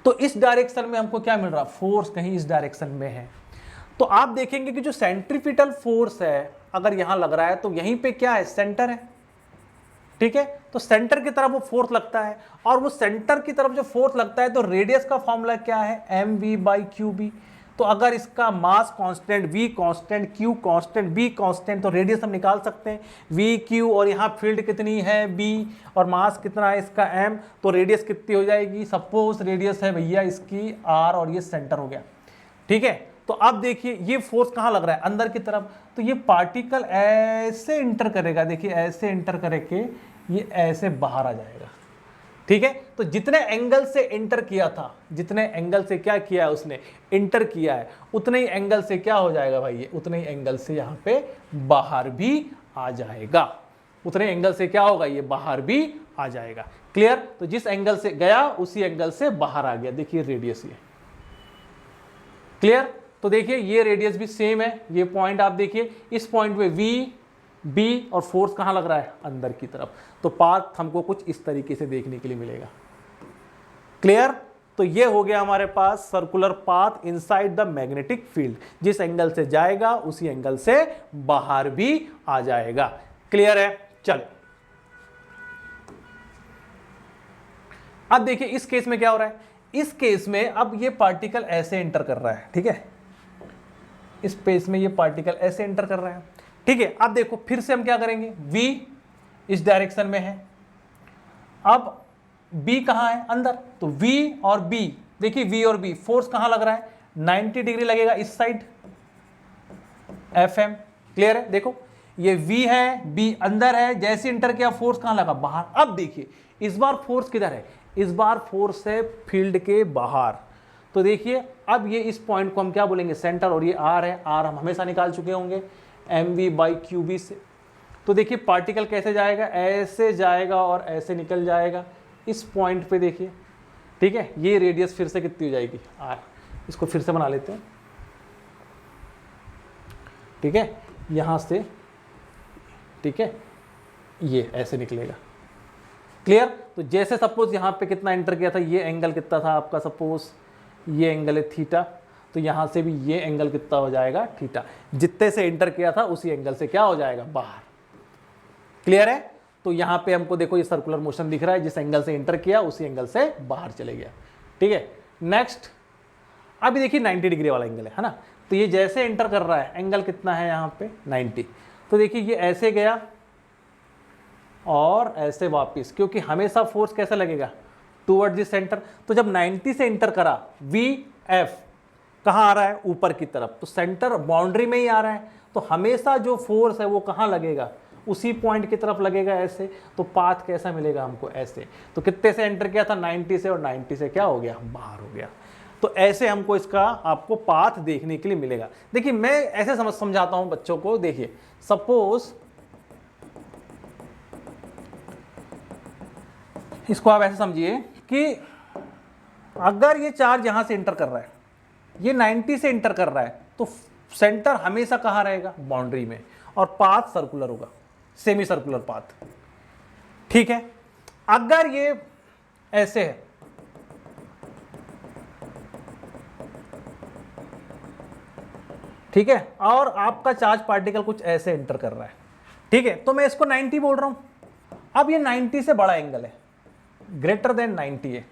A: तो इस डायरेक्शन में हमको क्या मिल रहा, फोर्स कहीं इस डायरेक्शन में है। तो आप देखेंगे कि जो सेंट्रीपिटल फोर्स है अगर यहां लग रहा है तो यहीं पे क्या है, सेंटर है, ठीक है। तो सेंटर की तरफ वो फोर्स लगता है, और वो सेंटर की तरफ जो फोर्स लगता है तो रेडियस का फॉर्मूला क्या है, M V by Q B. तो अगर इसका mass constant, v constant, q constant, b constant, तो रेडियस हम निकाल सकते हैं v q, और यहाँ फील्ड कितनी है b, और मास कितना है इसका m, तो रेडियस कितनी हो जाएगी, सपोज रेडियस है भैया इसकी r, और ये सेंटर हो गया, ठीक है। तो अब देखिए ये फोर्स कहाँ लग रहा है, अंदर की तरफ, तो ये पार्टिकल ऐसे इंटर करेगा, देखिए ऐसे इंटर करके ये ऐसे बाहर आ जाएगा, ठीक है। तो जितने एंगल से इंटर किया था, जितने एंगल से क्या किया है उसने, इंटर किया है, उतने ही एंगल से क्या हो जाएगा भाई, ये उतने ही एंगल से यहाँ पे बाहर भी आ जाएगा, उतने एंगल से क्या होगा, ये बाहर भी आ जाएगा। क्लियर? तो जिस एंगल से गया उसी एंगल से बाहर आ गया, देखिए रेडियस ये। क्लियर? तो देखिए ये रेडियस भी सेम है, ये पॉइंट आप देखिए, इस पॉइंट पे V, B और फोर्स कहां लग रहा है, अंदर की तरफ। तो पाथ हमको कुछ इस तरीके से देखने के लिए मिलेगा। क्लियर? तो ये हो गया हमारे पास circular path inside the magnetic field, जिस एंगल से जाएगा उसी एंगल से बाहर भी आ जाएगा। क्लियर है? चलो अब देखिए इस केस में क्या हो रहा है, इस केस में अब ये पार्टिकल ऐसे एंटर कर रहा है, ठीक है, इस स्पेस में ये पार्टिकल ऐसे एंटर कर रहा है, ठीक है। अब देखो फिर से हम क्या करेंगे, v इस डायरेक्शन में है, अब b कहां है, अंदर, तो v और b, देखिए v और b, फोर्स कहां लग रहा है, 90 डिग्री लगेगा इस साइड, Fm। क्लियर है? देखो ये v है, b अंदर है, जैसे इंटर किया फोर्स कहां लगा, बाहर। अब देखिए इस बार फोर्स किधर है, इस बार फोर्स है फील्ड के बाहर। तो देखिए अब ये इस पॉइंट को हम क्या बोलेंगे, सेंटर, और ये r है, r हम हमेशा निकाल चुके होंगे mv बाई क्यू बी से। तो देखिए पार्टिकल कैसे जाएगा, ऐसे जाएगा और ऐसे निकल जाएगा इस पॉइंट पे देखिए, ठीक है। ये रेडियस फिर से कितनी हो जाएगी r, इसको फिर से बना लेते हैं, ठीक है, यहां से, ठीक है, ये ऐसे निकलेगा, क्लियर। तो जैसे सपोज यहां पे कितना एंटर किया था, ये एंगल कितना था आपका, सपोज ये एंगल है थीटा, तो यहां से भी ये एंगल कितना हो जाएगा थीटा, जितने से एंटर किया था उसी एंगल से क्या हो जाएगा बाहर, क्लियर है। तो यहां पे हमको देखो ये सर्कुलर मोशन दिख रहा है, जिस एंगल से एंटर किया उसी एंगल से बाहर चले गया, ठीक है। नेक्स्ट अभी देखिए 90 डिग्री वाला एंगल है ना, तो ये जैसे एंटर कर रहा है एंगल कितना है यहाँ पे 90, तो देखिए ये ऐसे गया और ऐसे वापस, क्योंकि हमेशा फोर्स कैसा लगेगा टूवर्ड द सेंटर। तो जब 90 से एंटर करा वी एफ कहाँ आ रहा है ऊपर की तरफ, तो सेंटर बाउंड्री में ही आ रहा है, तो हमेशा जो फोर्स है वो कहाँ लगेगा उसी पॉइंट की तरफ लगेगा ऐसे। तो पाथ कैसा मिलेगा हमको ऐसे, तो कितने से एंटर किया था 90 से, और 90 से क्या हो गया बाहर हो गया। तो ऐसे हमको इसका आपको पाथ देखने के लिए मिलेगा। देखिए मैं ऐसे समझाता हूं बच्चों को, देखिए सपोज इसको आप ऐसे समझिए कि अगर ये चार्ज यहां से एंटर कर रहा है, ये 90 से एंटर कर रहा है, तो सेंटर हमेशा कहां रहेगा बाउंड्री में, और पाथ सर्कुलर होगा, सेमी सर्कुलर पाथ, ठीक है। अगर ये ऐसे है, ठीक है, और आपका चार्ज पार्टिकल कुछ ऐसे एंटर कर रहा है, ठीक है, तो मैं इसको 90 बोल रहा हूं। अब ये 90 से बड़ा एंगल है, ग्रेटर देन 90 है,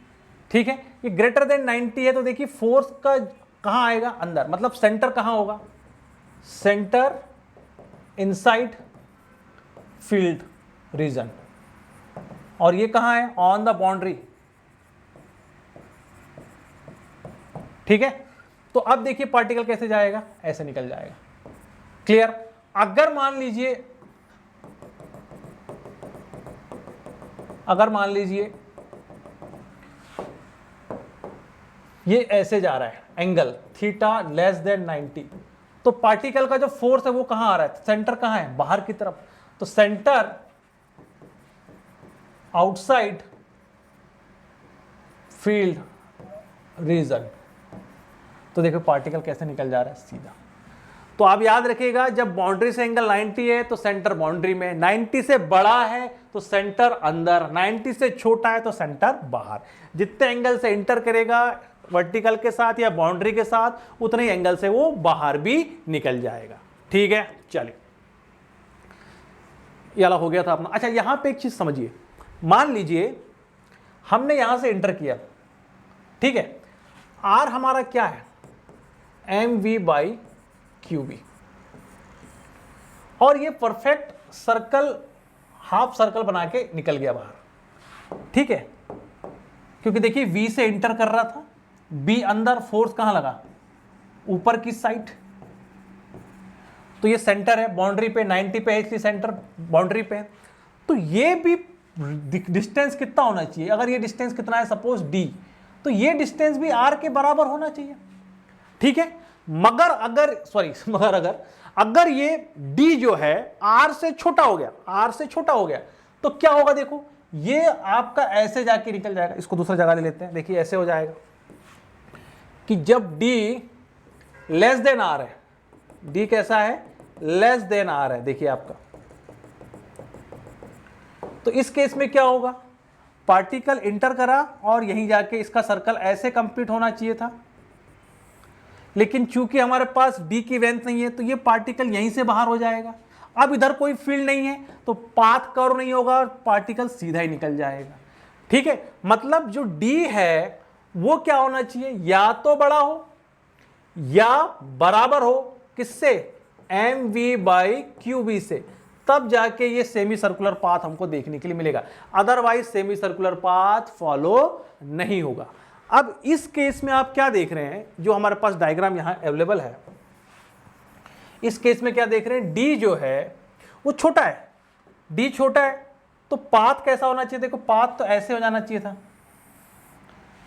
A: ठीक है, ये ग्रेटर देन 90 है, तो देखिए फोर्स का कहां आएगा अंदर, मतलब सेंटर कहां होगा, सेंटर इनसाइड फील्ड रीजन, और ये कहां है ऑन द बाउंड्री, ठीक है। तो अब देखिए पार्टिकल कैसे जाएगा, ऐसे निकल जाएगा, क्लियर। अगर मान लीजिए ये ऐसे जा रहा है एंगल थीटा लेस देन 90, तो पार्टिकल का जो फोर्स है वो कहां आ रहा है, सेंटर कहां है बाहर की तरफ, तो सेंटर आउटसाइड फील्ड रीजन। तो देखो पार्टिकल कैसे निकल जा रहा है सीधा। तो आप याद रखिएगा जब बाउंड्री से एंगल 90 है तो सेंटर बाउंड्री में, 90 से बड़ा है तो सेंटर अंदर, 90 से छोटा है तो सेंटर बाहर। जितने एंगल से एंटर करेगा वर्टिकल के साथ या बाउंड्री के साथ उतने ही एंगल से वो बाहर भी निकल जाएगा, ठीक है। चलिए ये वाला हो गया था अपना। अच्छा यहां पे एक चीज समझिए, मान लीजिए हमने यहां से एंटर किया, ठीक है, आर हमारा क्या है M V by Q B, और ये परफेक्ट सर्कल हाफ सर्कल बना के निकल गया बाहर, ठीक है, क्योंकि देखिए वी से एंटर कर रहा था, बी अंदर, फोर्स कहां लगा ऊपर की साइड, तो ये सेंटर है बाउंड्री पे 90 पे है, इसलिए सेंटर बाउंड्री पे है। तो ये भी डिस्टेंस कितना होना चाहिए, अगर ये डिस्टेंस कितना है सपोज डी, तो ये डिस्टेंस भी आर के बराबर होना चाहिए, ठीक है। मगर अगर ये डी जो है आर से छोटा हो गया, तो क्या होगा, देखो ये आपका ऐसे जाके निकल जाएगा। इसको दूसरा जगह ले लेते हैं, देखिए ऐसे हो जाएगा कि जब डी लेस देन आर है, डी कैसा है लेस देन आर है, देखिए आपका, तो इस केस में क्या होगा, पार्टिकल इंटर करा और यहीं जाके इसका सर्कल ऐसे कंप्लीट होना चाहिए था, लेकिन चूंकि हमारे पास डी की लेंथ नहीं है तो ये पार्टिकल यहीं से बाहर हो जाएगा। अब इधर कोई फील्ड नहीं है तो पाथ कर्व नहीं होगा और पार्टिकल सीधा ही निकल जाएगा, ठीक है। मतलब जो डी है वो क्या होना चाहिए, या तो बड़ा हो या बराबर हो किससे, M V by Q B से, तब जाके ये सेमी सर्कुलर पाथ हमको देखने के लिए मिलेगा, otherwise semi circular path follow नहीं होगा। अब इस केस में आप क्या देख रहे हैं, जो हमारे पास डायग्राम यहां अवेलेबल है, इस केस में क्या देख रहे हैं, डी जो है वो छोटा है, डी छोटा है तो पाथ कैसा होना चाहिए, देखो पाथ तो ऐसे हो जाना चाहिए था,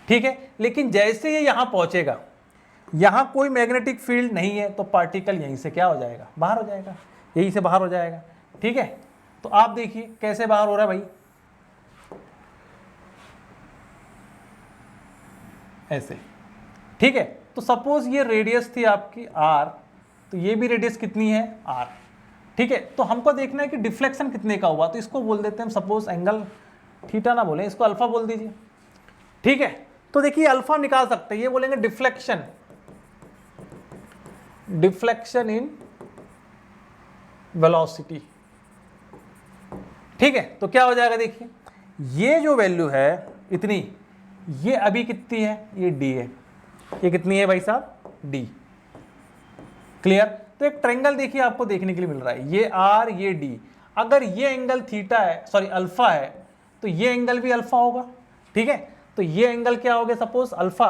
A: ठीक है। लेकिन जैसे ये यहां पहुंचेगा, यहां कोई मैग्नेटिक फील्ड नहीं है, तो पार्टिकल यहीं से क्या हो जाएगा बाहर हो जाएगा, यहीं से बाहर हो जाएगा, ठीक है। तो आप देखिए कैसे बाहर हो रहा है भाई, ऐसे, ठीक है। तो सपोज ये रेडियस थी आपकी r, तो ये भी रेडियस कितनी है r, ठीक है। तो हमको देखना है कि डिफ्लेक्शन कितने का हुआ, तो इसको बोल देते हैं हम, सपोज एंगल थीटा ना बोले, इसको अल्फा बोल दीजिए, ठीक है। तो देखिए अल्फा निकाल सकते हैं, ये बोलेंगे डिफ्लेक्शन, डिफ्लेक्शन इन वेलोसिटी, ठीक है। तो क्या हो जाएगा, देखिए ये जो वैल्यू है इतनी, ये अभी कितनी है, ये d है, ये कितनी है भाई साहब, d, क्लियर। तो एक ट्रायंगल देखिए आपको देखने के लिए मिल रहा है, ये r ये d, अगर ये एंगल थीटा है, सॉरी अल्फा है, तो ये एंगल भी अल्फा होगा, ठीक है। तो ये एंगल क्या हो गया, सपोज अल्फा,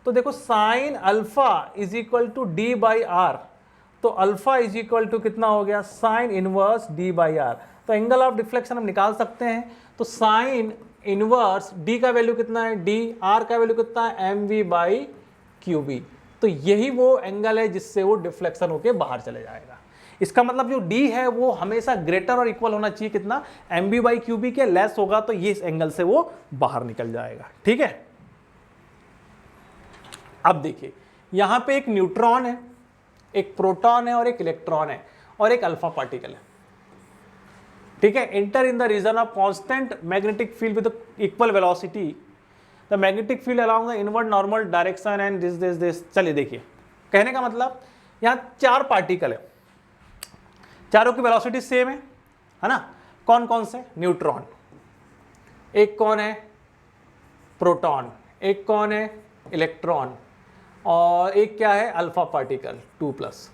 A: तो देखो sine alpha is equal to D by R, तो अल्फा इज इक्वल टू कितना हो गया, sine inverse D by R. तो एंगल ऑफ डिफ्लेक्शन हम निकाल सकते हैं, तो साइन इनवर्स डी का वैल्यू कितना है, डी, आर का वैल्यू कितना है, M V by Q B. तो यही वो एंगल है जिससे वो डिफ्लेक्शन होके बाहर चले जाएगा। इसका मतलब जो d है वो हमेशा ग्रेटर और इक्वल होना चाहिए कितना, M B by Q B के, लेस होगा तो ये इस एंगल से वो बाहर निकल जाएगा, ठीक है। अब देखिए यहां पे एक न्यूट्रॉन है, एक प्रोटॉन है और एक इलेक्ट्रॉन है और एक अल्फा पार्टिकल है, ठीक है। Enter in the region of constant magnetic field with equal velocity, the magnetic field along the inward normal direction and this. चलिए देखिए, कहने का मतलब यहां 4 पार्टिकल है, चारों की वेलोसिटी सेम है ना। कौन कौन से, न्यूट्रॉन, एक कौन है प्रोटॉन, एक कौन है इलेक्ट्रॉन, और एक क्या है अल्फा पार्टिकल 2+।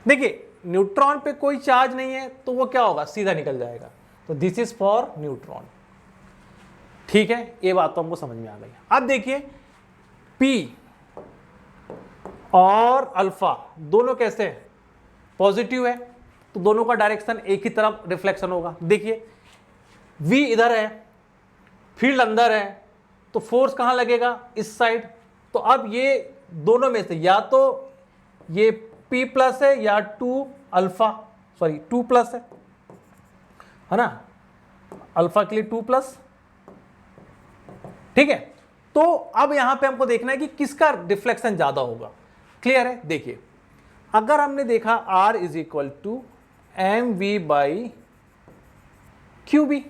A: देखिए न्यूट्रॉन पे कोई चार्ज नहीं है तो वो क्या होगा, सीधा निकल जाएगा, तो दिस इज फॉर न्यूट्रॉन, ठीक है। ये बात तो हमको समझ में आ गई। अब देखिए P और अल्फा दोनों कैसे हैं, पॉजिटिव है, तो दोनों का डायरेक्शन एक ही तरफ रिफ्लेक्शन होगा। देखिए V इधर है, फील्ड अंदर है, तो फोर्स कहां लगेगा, इस साइड। तो अब ये दोनों में से या तो ये P+ है या 2 अल्फा, सॉरी 2+ है ना, अल्फा के लिए 2+, ठीक है। तो अब यहां पे हमको देखना है कि किसका डिफ्लेक्शन ज्यादा होगा, क्लियर है। देखिए अगर हमने देखा R is equal to M V by Q B,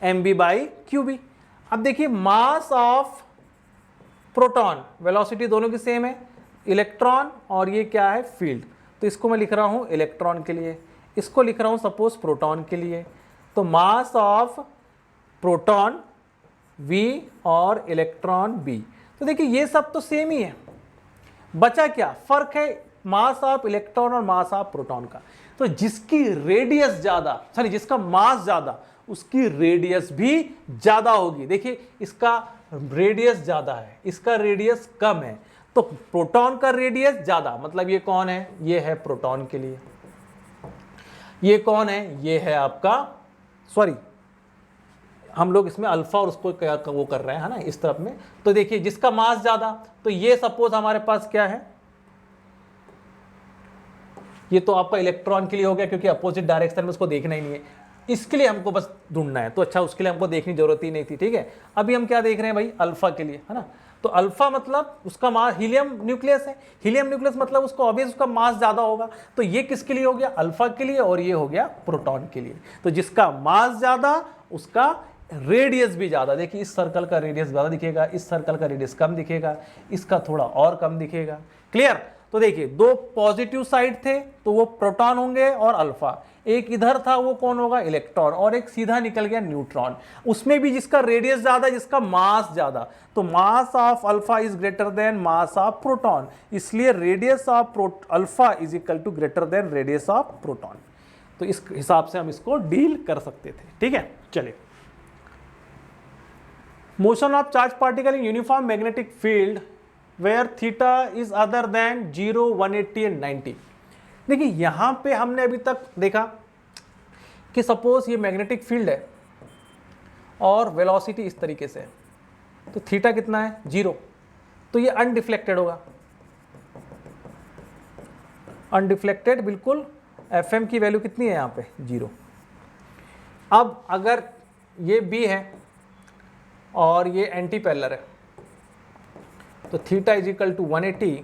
A: M B by Q B. अब देखिए मास ऑफ प्रोटॉन, वेलोसिटी दोनों की सेम है, इलेक्ट्रॉन और ये क्या है फील्ड, तो इसको मैं लिख रहा हूं इलेक्ट्रॉन के लिए, इसको लिख रहा हूं सपोज प्रोटॉन के लिए। तो मास ऑफ प्रोटॉन V और इलेक्ट्रॉन B, तो देखिए ये सब तो सेम ही है, बचा क्या, फर्क है मास ऑफ इलेक्ट्रॉन और मास ऑफ प्रोटॉन का। तो जिसकी रेडियस ज्यादा, सॉरी जिसका मास ज्यादा, उसकी रेडियस भी ज्यादा होगी। देखिए इसका रेडियस ज्यादा है, इसका रेडियस कम है, तो प्रोटॉन का रेडियस ज्यादा, मतलब ये कौन है, ये है प्रोटॉन के लिए, ये कौन है, ये है आपका, सॉरी हम लोग इसमें अल्फा और उसको क्या वो कर रहे हैं, है ना, इस तरफ में। तो देखिए जिसका मास ज्यादा, तो ये सपोज हमारे पास क्या है, ये तो आपका इलेक्ट्रॉन के लिए हो गया, क्योंकि अपोजिट डायरेक्शन में उसको देखना ही नहीं है, इसके लिए हमको बस ढूंढना है, तो अच्छा उसके लिए हमको देखने की जरूरत ही नहीं थी, ठीक है। अभी हम क्या देख रहे हैं भाई, अल्फा के लिए, है ना। तो अल्फा मतलब उसका मास, हीलियम न्यूक्लियस है, हीलियम न्यूक्लियस मतलब उसको ऑब्वियस उसका मास ज्यादा होगा, तो ये किसके लिए हो गया, अल्फा के लिए, और ये हो गया प्रोटॉन के लिए। तो जिसका मास ज्यादा उसका रेडियस भी ज्यादा। देखिए इस सर्कल का रेडियस ज्यादा दिखेगा, इस सर्कल का रेडियस कम दिखेगा, इसका थोड़ा और कम दिखेगा, क्लियर। तो देखिए दो पॉजिटिव साइड थे तो वो प्रोटॉन होंगे और अल्फा, एक इधर था वो कौन होगा, इलेक्ट्रॉन, और एक सीधा निकल गया न्यूट्रॉन, उसमें भी जिसका रेडियस ज्यादा, जिसका मास ज्यादा। तो mass of alpha is greater than mass of proton, इसलिए radius of alpha is equal to greater than radius of proton. तो इस हिसाब से हम इसको डील कर सकते थे, ठीक है। चलिए, motion of charge particle in uniform magnetic field where theta is other than 0, 180 and 90। देखिए यहां पे हमने अभी तक देखा कि सपोज ये मैग्नेटिक फील्ड है और वेलोसिटी इस तरीके से है, तो थीटा कितना है 0, तो ये अनडिफ्लेक्टेड होगा, अनडिफ्लेक्टेड बिल्कुल। एफ एम की वैल्यू कितनी है यहाँ पे 0, अब अगर ये B है और ये एंटी पैरेलल है तो थीटा इज इक्वल टू 180,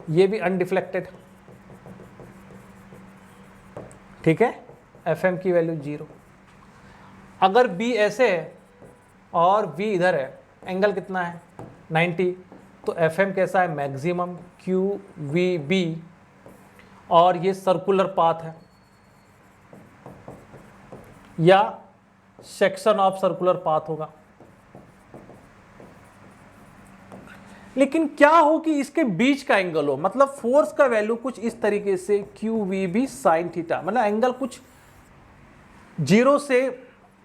A: ये भी अनडिफ्लेक्टेड, ठीक है, FM की वैल्यू 0। अगर B ऐसे है और V इधर है, एंगल कितना है 90, तो FM कैसा है मैक्सिमम QVB, और ये सर्कुलर पाथ है या सेक्शन ऑफ सर्कुलर पाथ होगा। लेकिन क्या हो कि इसके बीच का एंगल हो, मतलब फोर्स का वैल्यू कुछ इस तरीके से QVB साइन थीटा, मतलब एंगल कुछ 0 से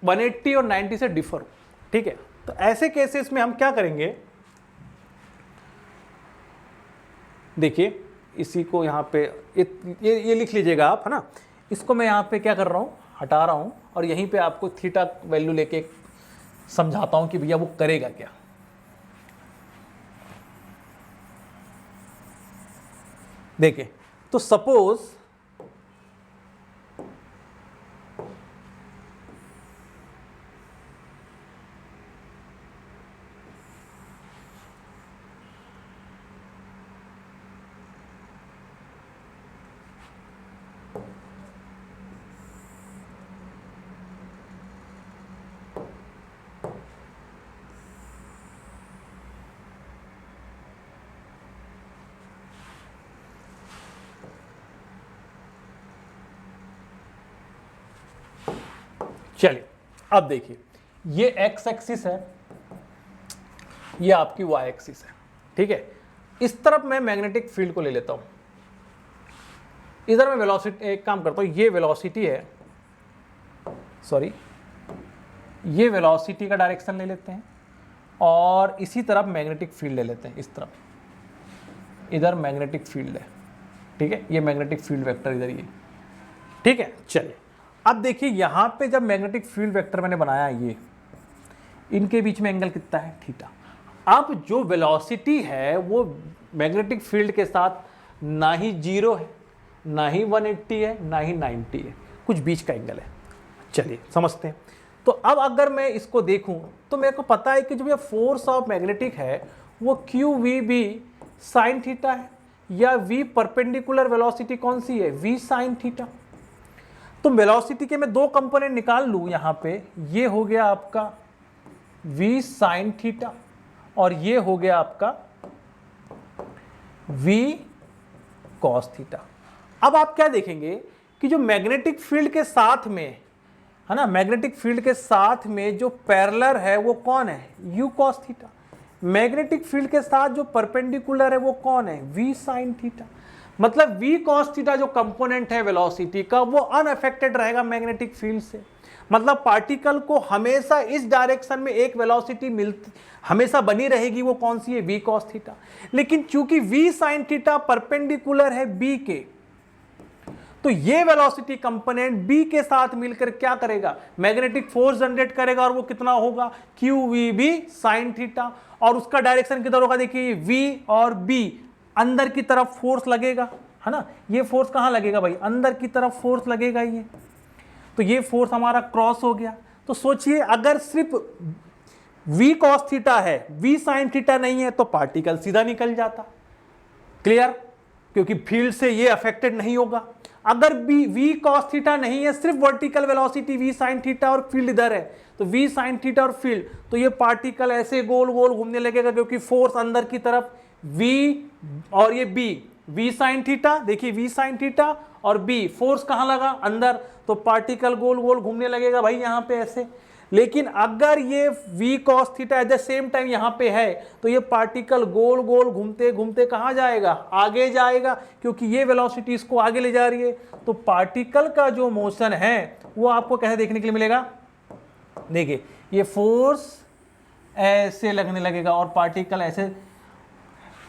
A: 180 और 90 से डिफर हो, ठीक है। तो ऐसे केसेस में हम क्या करेंगे, देखिए इसी को यहाँ पे ये लिख लीजिएगा आप, है ना। इसको मैं यहाँ पे क्या कर रहा हूँ, हटा रहा हूँ और यहीं पे आपको थीटा वैल्यू लेके समझाता हूँ कि भैया वो करेगा क्या। देखिए, तो सपोज चलिए अब देखिए, ये एक्स एक्सिस है, ये आपकी वाई एक्सिस है, ठीक है। इस तरफ मैं मैग्नेटिक फील्ड को ले लेता हूं, इधर मैं वेलोसिटी, एक काम करता हूं, ये वेलोसिटी है, सॉरी ये वेलोसिटी का डायरेक्शन ले लेते हैं और इसी तरफ मैग्नेटिक फील्ड ले लेते हैं, इस तरफ इधर मैग्नेटिक फील्ड है, ठीक है, ये मैग्नेटिक फील्ड वेक्टर इधर ये, ठीक है। चलिए अब देखिए, यहां पे जब मैग्नेटिक फील्ड वेक्टर मैंने बनाया, ये इनके बीच में एंगल कितना है थीटा। अब जो वेलोसिटी है वो मैग्नेटिक फील्ड के साथ ना ही 0 है, ना ही 180 है, ना ही 90 है, कुछ बीच का एंगल है। चलिए समझते हैं। तो अब अगर मैं इसको देखूं तो मेरे को पता है कि जो ये फोर्स ऑफ मैग्नेटिक है वो QVB साइन थीटा है, या V परपेंडिकुलर वेलोसिटी कौन सी है, V साइन थीटा। तो वेलोसिटी के मैं दो कंपोनेंट निकाल लूं, यहां पे ये हो गया आपका V साइन थीटा और ये हो गया आपका V कॉस थीटा। अब आप क्या देखेंगे कि जो मैग्नेटिक फील्ड के साथ में है ना, मैग्नेटिक फील्ड के साथ में जो पैरेलल है वो कौन है, U cos theta. Magnetic field के साथ जो परपेंडिकुलर है वो कौन है, V साइन थीटा। मतलब V कॉस थीटा जो कंपोनेंट है वेलोसिटी का वो अनअफेक्टेड रहेगा मैग्नेटिक फील्ड से। मतलब पार्टिकल को हमेशा इस डायरेक्शन में एक वेलोसिटी मिलती, हमेशा बनी रहेगी, वो कौन सी है, V कॉस थीटा। लेकिन चूंकि V साइन थीटा परपेंडिकुलर है B के, तो ये वेलोसिटी कंपोनेंट B के साथ मिलकर क्या करेगा, मैग्नेटिक फोर्स जनरेट करेगा, और वो कितना होगा, QVB साइन थीटा। और उसका डायरेक्शन किधर होगा, देखिए V और B अंदर की तरफ फोर्स लगेगा, है ना। ये फोर्स कहां लगेगा भाई, अंदर की तरफ फोर्स लगेगा ये, तो ये फोर्स हमारा क्रॉस हो गया। तो सोचिए अगर सिर्फ V कॉस थीटा है, V साइन थीटा नहीं है, तो पार्टिकल सीधा निकल जाता, क्लियर, क्योंकि फील्ड से ये अफेक्टेड नहीं होगा। अगर V कॉस थीटा नहीं है, सिर्फ vertical velocity V sine theta और फील्ड इधर है, तो V साइन थीटा और फील्ड, तो ये पार्टिकल ऐसे गोल गोल घूमने लगेगा, क्योंकि फोर्स अंदर की तरफ V और ये B, V साइन थीटा, देखिए V साइन थीटा और B, फोर्स कहां लगा, अंदर, तो पार्टिकल गोल गोल घूमने लगेगा भाई यहां पे ऐसे। लेकिन अगर ये V cos theta at the same time यहां पे है, तो ये पार्टिकल गोल गोल घूमते घूमते कहां जाएगा, आगे जाएगा, क्योंकि ये वेलोसिटी इसको आगे ले जा रही है। तो पार्टिकल का जो मोशन है वो आपको कैसे देखने के लिए मिलेगा, देखिए ये फोर्स ऐसे लगने लगेगा और पार्टिकल ऐसे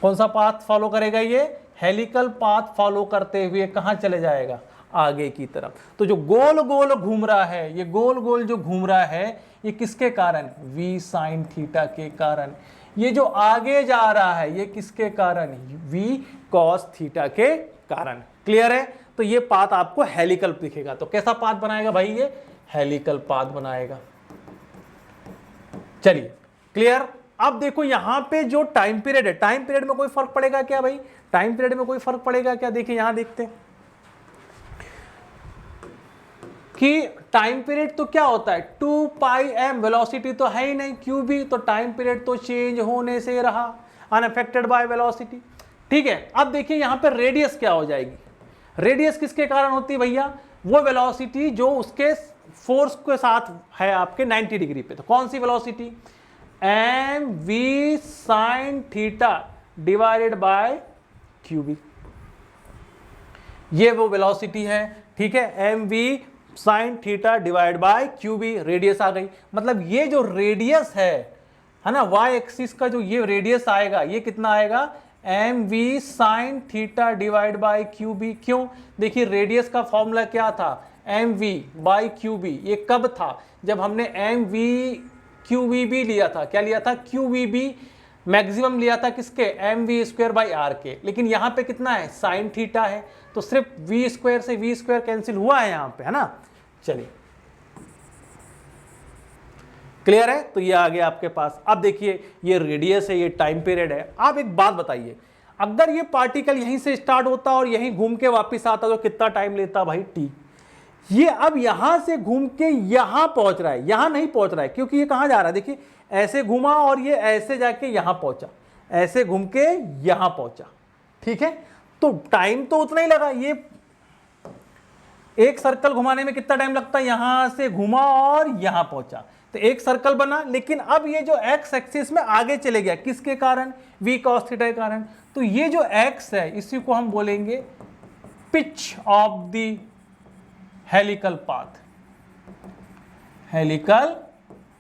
A: कौन सा पाथ फॉलो करेगा, ये हेलिकल पाथ फॉलो करते हुए कहां चले जाएगा, आगे की तरफ। तो जो गोल गोल घूम रहा है, ये गोल गोल जो घूम रहा है, ये किसके कारण, V साइन थीटा के कारण। ये जो आगे जा रहा है ये किसके कारण, V कॉस थीटा के कारण। क्लियर है। तो तो ये पाथ आपको हेलिकल दिखेगा। तो कैसा पाथ बनाएगा भाई, ये हेलिकल पाथ बनाएगा। चलिए क्लियर। अब देखो यहां पे जो टाइम पीरियड है, टाइम पीरियड में कोई फर्क पड़ेगा क्या भाई, टाइम पीरियड में कोई फर्क पड़ेगा क्या? देखिए यहां देखते हैं कि टाइम पीरियड तो क्या होता है 2 पाई एम, वेलोसिटी तो है ही नहीं क्यू बी, तो टाइम पीरियड तो चेंज होने से रहा, अनअफेक्टेड बाय वेलोसिटी। ठीक है, अब देखिए यहां पे रेडियस क्या हो जाएगी, रेडियस किसके कारण होती है भैया, वो वेलोसिटी जो उसके फोर्स के साथ है आपके 90 डिग्री पे। तो कौन सी velocity, M V sine theta divided by Q B, ये वो वेलोसिटी है। ठीक है, M V sine theta divide by Q B, radius आ गई। मतलब ये जो रेडियस है ना, वाई एक्सिस का जो ये रेडियस आएगा, ये कितना आएगा, M V sine theta divide by Q B. क्यों, देखिए रेडियस का फॉर्मूला क्या था, M V by Q B. ये कब था, जब हमने M V Q V B लिया था, क्या लिया था, क्यू वी बी मैक्सिमम लिया था किसके, M V square by R के। लेकिन यहां पे कितना है, साइन थीटा है, तो सिर्फ वी स्क्वायर से वी स्क्वायर कैंसिल हुआ है यहां पे, है ना। चलिए क्लियर है, तो ये आ गया आपके पास। अब देखिए ये रेडियस है, ये टाइम पीरियड है। आप एक बात बताइए, अगर ये पार्टिकल यहीं से स्टार्ट होता और यहीं घूम के वापस आता तो कितना टाइम लेता भाई, टी। ये अब यहां से घूम के यहां पहुंच रहा है, यहां नहीं पहुंच रहा है, क्योंकि ये कहां जा रहा है, देखिए ऐसे घुमा और ये ऐसे जाके यहां पहुंचा, ऐसे घूम के यहां पहुंचा। ठीक है, तो टाइम तो उतना ही लगा। ये एक सर्कल घुमाने में कितना टाइम लगता है, यहां से घुमा और यहां पहुंचा, तो एक सर्कल बना। लेकिन अब ये जो एक्स एक्सिस में आगे चले गया, किसके कारण, वी कॉस थीटा के कारण। तो ये जो एक्स है इसी को हम बोलेंगे pitch of the helical path, helical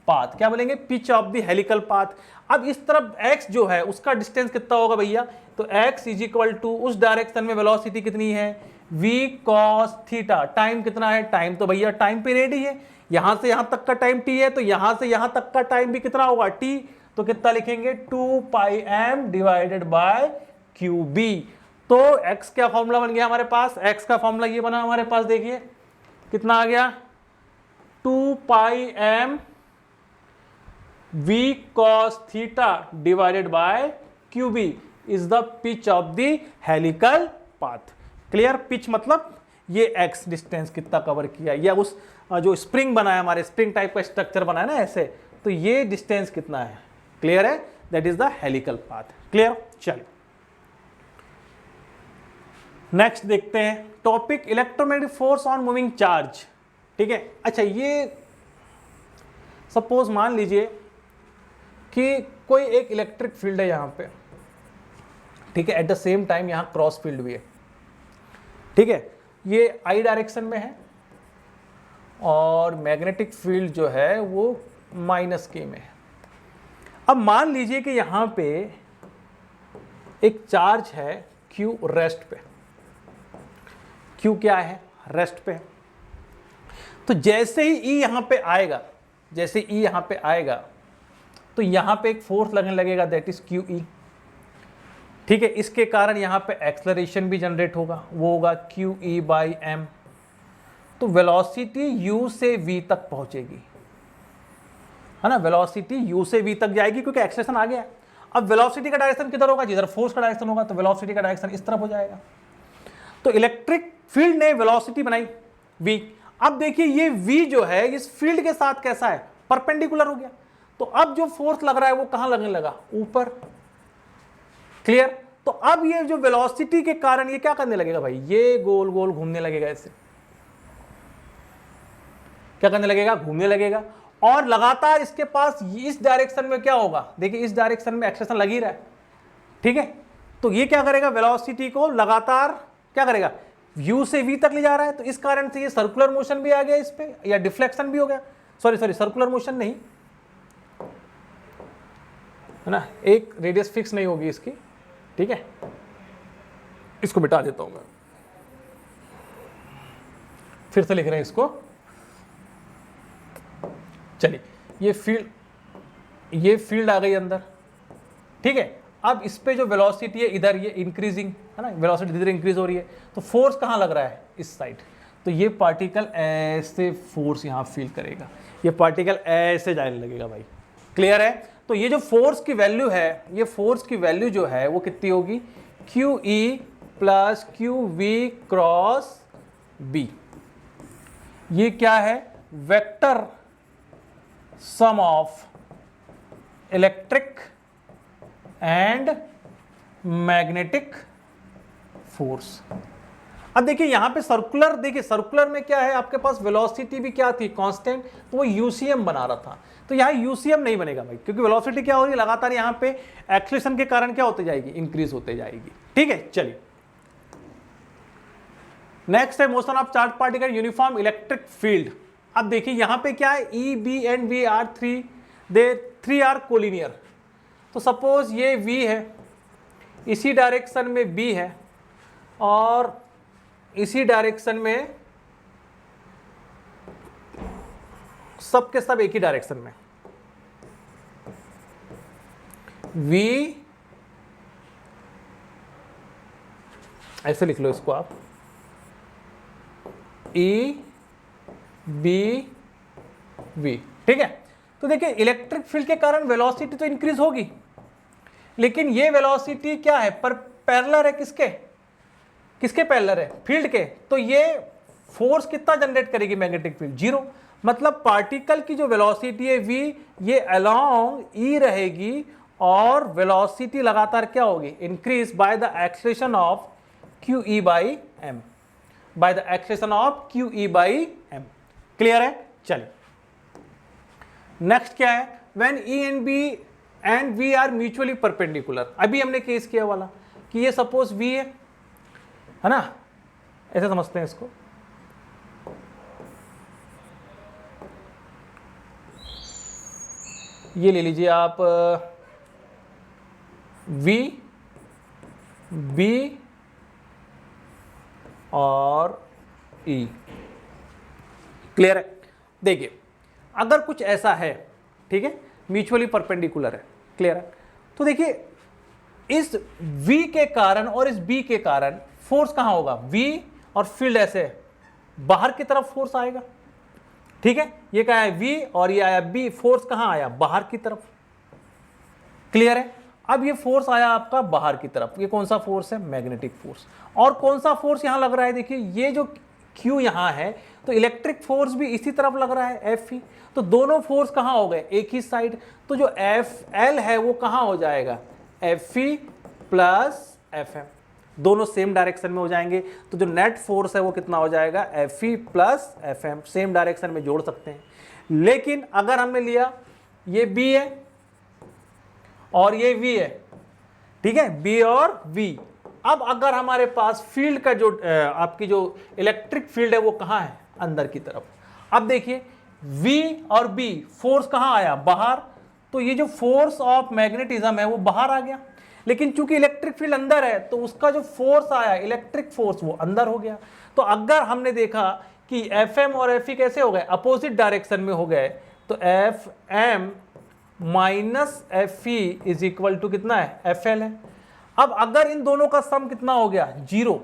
A: path क्या बोलेंगे, pitch of the helical path. अब इस तरफ x जो है उसका डिस्टेंस कितना होगा भैया, तो x इज इक्वल टू उस डायरेक्शन में वेलोसिटी कितनी है, v cos थीटा। टाइम कितना है, टाइम तो भैया टाइम पीरियड ही है, यहां से यहां तक का टाइम t है, तो यहां से यहां तक का टाइम भी कितना होगा t, तो कितना लिखेंगे 2 pi m divided by Q B. तो x क्या फॉर्मूला बन गया हमारे पास, x का फॉर्मूला ये बना हमारे पास, देखिए कितना आ गया, 2 pi m v cos theta divided by Q B is the pitch of the helical path. Clear, pitch मतलब ये x डिस्टेंस कितना कवर किया, या उस जो स्प्रिंग बना है, हमारे स्प्रिंग टाइप का स्ट्रक्चर बना है ना ऐसे, तो ये डिस्टेंस कितना है, क्लियर है, that is the helical path. Clear, चलिए नेक्स्ट देखते हैं topic, electromagnetic force on moving charge. ठीक है, अच्छा ये सपोज मान लीजिए कि कोई एक इलेक्ट्रिक फील्ड है यहां पे, ठीक है, एट द सेम टाइम यहां क्रॉस फील्ड भी है। ठीक है, ये आई डायरेक्शन में है और मैग्नेटिक फील्ड जो है वो माइनस के में है। अब मान लीजिए कि यहां पे एक चार्ज है Q रेस्ट पे, Q क्या है, रेस्ट पे। तो जैसे ही E यहां पे आएगा, जैसे E यहां पे आएगा तो यहां पे एक फोर्स लगने लगेगा, दैट इज QE। ठीक है, इसके कारण यहां पे एक्सेलरेशन भी जनरेट होगा, वो होगा QE बाई m। तो वेलोसिटी U से V तक पहुंचेगी, है ना, वेलोसिटी U से V तक जाएगी क्योंकि एक्सेलरेशन आ गया। अब वेलोसिटी का डायरेक्शन किधर होगा, जिधर फोर्स का डायरेक्शन होगा, तो वेलोसिटी का डायरेक्शन इस तरफ हो जाएगा। तो इलेक्ट्रिक फील्ड ने वेलोसिटी बनाई V। अब देखिए ये V जो है इस फील्ड के साथ कैसा है, परपेंडिकुलर हो गया। तो अब जो फोर्स लग रहा है वो कहां लगने लगा, ऊपर। क्लियर, तो अब ये जो वेलोसिटी के कारण ये क्या करने लगेगा भाई, ये गोल गोल घूमने लगेगा, ऐसे क्या करने लगेगा, घूमने लगेगा। और लगातार इसके पास इस डायरेक्शन में क्या होगा, देखिए इस डायरेक्शन में एक्सेलरेशन लग ही रहा है। ठीक है, तो ये क्या करेगा, वेलोसिटी को लगातार क्या करेगा, U से V तक ले जा रहा है। तो इस कारण से ये सर्कुलर मोशन भी आ गया इस पे, या डिफ्लेक्शन भी हो गया, सॉरी सर्कुलर मोशन नहीं है ना, एक रेडियस फिक्स नहीं होगी इसकी। ठीक है, इसको मिटा देता हूं मैं, फिर से लिख रहे हैं इसको। चलिए ये फील्ड आ गई अंदर। ठीक है, अब इस पे जो वेलोसिटी है इधर ये इंक्रीजिंग है ना, वेलोसिटी इधर इंक्रीज हो रही है, तो फोर्स कहां लग रहा है, इस साइड, तो ये पार्टिकल ऐसे फोर्स यहाँ फील करेगा, ये पार्टिकल ऐसे जाने लगेगा भाई। क्लियर है? तो ये जो फोर्स की वैल्यू है, ये फोर्स की वैल्यू जो है वो कितनी होगी, Q E plus Q V cross B. ये क्या है, vector sum of electric and magnetic force. अब देखिए यहां पे सर्कुलर, देखिए सर्कुलर में क्या है, आपके पास वेलोसिटी भी क्या थी, कांस्टेंट, तो वो यूसीएम बना रहा था। तो यहां यूसीएम नहीं बनेगा भाई, क्योंकि वेलोसिटी क्या हो रही है, लगातार यहां पे एक्सेलरेशन के कारण क्या होते जाएगी, इंक्रीज होते जाएगी। ठीक है, चलिए नेक्स्ट है motion of charge particle uniform electric field. अब देखिए यहां पे क्या है, E B and V are three are collinear. तो सपोज ये V है, इसी डायरेक्शन में B है, और इसी डायरेक्शन में सब के सब एक ही डायरेक्शन में, V ऐसे लिख लो इसको आप, E B V। ठीक है, तो देखिए इलेक्ट्रिक फील्ड के कारण वेलोसिटी तो इंक्रीज होगी, लेकिन ये वेलोसिटी क्या है, पर पैरेलल है किसके, किसके पैरेलल है, फील्ड के। तो ये फोर्स कितना जनरेट करेगी, मैग्नेटिक फील्ड, जीरो। मतलब पार्टिकल की जो वेलोसिटी है v, ये अलोंग e रहेगी, और वेलोसिटी लगातार क्या होगी, increase by the acceleration of Q E by M, by the acceleration of Q E by M. Clear है? चलिए नेक्स्ट क्या है, when E and B and V are mutually perpendicular. अभी हमने केस किया वाला कि ये सपोज V है ना, ऐसे समझते हैं इसको, ये ले लीजिए आप V B और E। क्लियर है? देखिए अगर कुछ ऐसा है, ठीक है, म्यूचुअली परपेंडिकुलर है, क्लियर है, तो देखिए इस V के कारण और इस B के कारण फोर्स कहां होगा, V और फील्ड ऐसे बाहर की तरफ फोर्स आएगा। ठीक है, ये क्या है V और ये आया B, फोर्स कहां आया, बाहर की तरफ। क्लियर है? अब ये फोर्स आया आपका बाहर की तरफ, ये कौन सा फोर्स है, मैग्नेटिक फोर्स। और कौन सा फोर्स यहां लग रहा है, देखिए ये जो Q यहां है, तो इलेक्ट्रिक फोर्स भी इसी तरफ लग रहा है F ही, तो दोनों फोर्स कहां हो गए, एक ही साइड। तो जो FL है वो कहां हो जाएगा, FE प्लस FM, दोनों सेम डायरेक्शन में हो जाएंगे। तो जो नेट फोर्स है वो कितना हो जाएगा, FE plus FM, same direction में जोड़ सकते हैं। लेकिन अगर हमने लिया ये B है और ये V है, ठीक है, B और V, अब अगर हमारे पास फील्ड का जो आपकी जो इलेक्ट्रिक फील्ड है वो कहां है, अंदर की तरफ। अब देखिए V और B, फोर्स कहां आया, बाहर, तो ये जो फोर्स ऑफ मैग्नेटिज्म है वो बाहर आ गया, लेकिन चूंकि इलेक्ट्रिक फील्ड अंदर है तो उसका जो फोर्स आया इलेक्ट्रिक फोर्स वो अंदर हो गया। तो अगर हमने देखा कि FM और FE कैसे हो गए, अपोजिट डायरेक्शन में हो गए, तो FM minus FE is equal to कितना है, FL है। अब अगर इन दोनों का सम कितना हो गया, जीरो,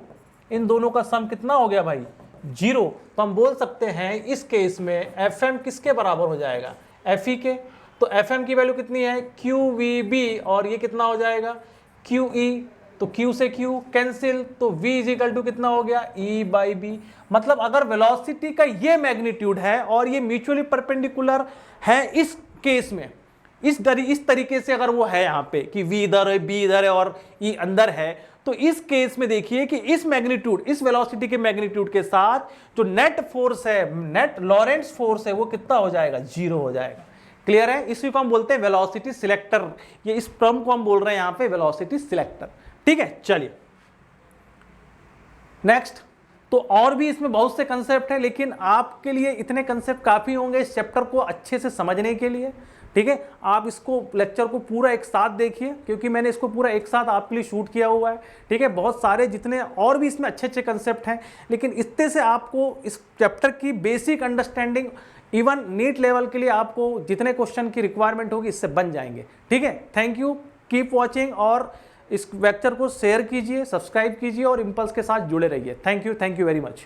A: इन दोनों का सम कितना हो गया भाई, जीरो, तो हम बोल सकते हैं इस केस में FM किसके बराबर हो जाएगा, FE के। तो FM की वैल्यू कितनी है, QVB, और ये कितना हो जाएगा, QE, तो Q से Q कैंसिल, तो V इज इक्वल टू कितना हो गया, E बाई B। मतलब अगर वेलोसिटी का ये मैग्नीट्यूड है और ये म्यूचुअली परपेंडिकुलर है इस केस में, इस तरीके से अगर वो है यहाँ पे कि V इधर है, B इधर है और E अंदर है, तो इस केस में देखिए कि इस मैग्नीट्यूड, इस वेलोसिटी के मैग्नीट्यूड के साथ जो नेट फोर्स है, नेट लॉरेंट्ज फोर्स है, वो कितना हो जाएगा, जीरो हो जाएगा। क्लियर है? इसी को हम बोलते हैं वेलोसिटी सिलेक्टर, ये इस टर्म को हम बोल रहे हैं यहाँ पे वेलोसिटी सिलेक्टर। ठीक है, चलिए नेक्स्ट। तो और भी इसमें बहुत से कंसेप्ट हैं, लेकिन आपके लिए इतने कंसेप्ट काफी होंगे इस चैप्टर को अच्छे से समझने के लिए। ठीक है, आप इसको लेक्चर को पूरा एक साथ देखिए, क्योंकि मैंने इसको पूरा एक साथ आपके लिए शूट किया हुआ है। ठीक है, बहुत सारे जितने और भी इसमें अच्छे अच्छे कंसेप्ट हैं, लेकिन इससे से आपको इस चैप्टर की basic understanding, even NEET level के लिए आपको जितने क्वेश्चन की रिक्वायरमेंट होगी इससे बन जाएंगे। ठीक है, थैंक यू, कीप वॉचिंग, और इस लेक्चर को शेयर कीजिए, सब्सक्राइब कीजिए और इम्पल्स के साथ जुड़े रहिए। Thank you very much.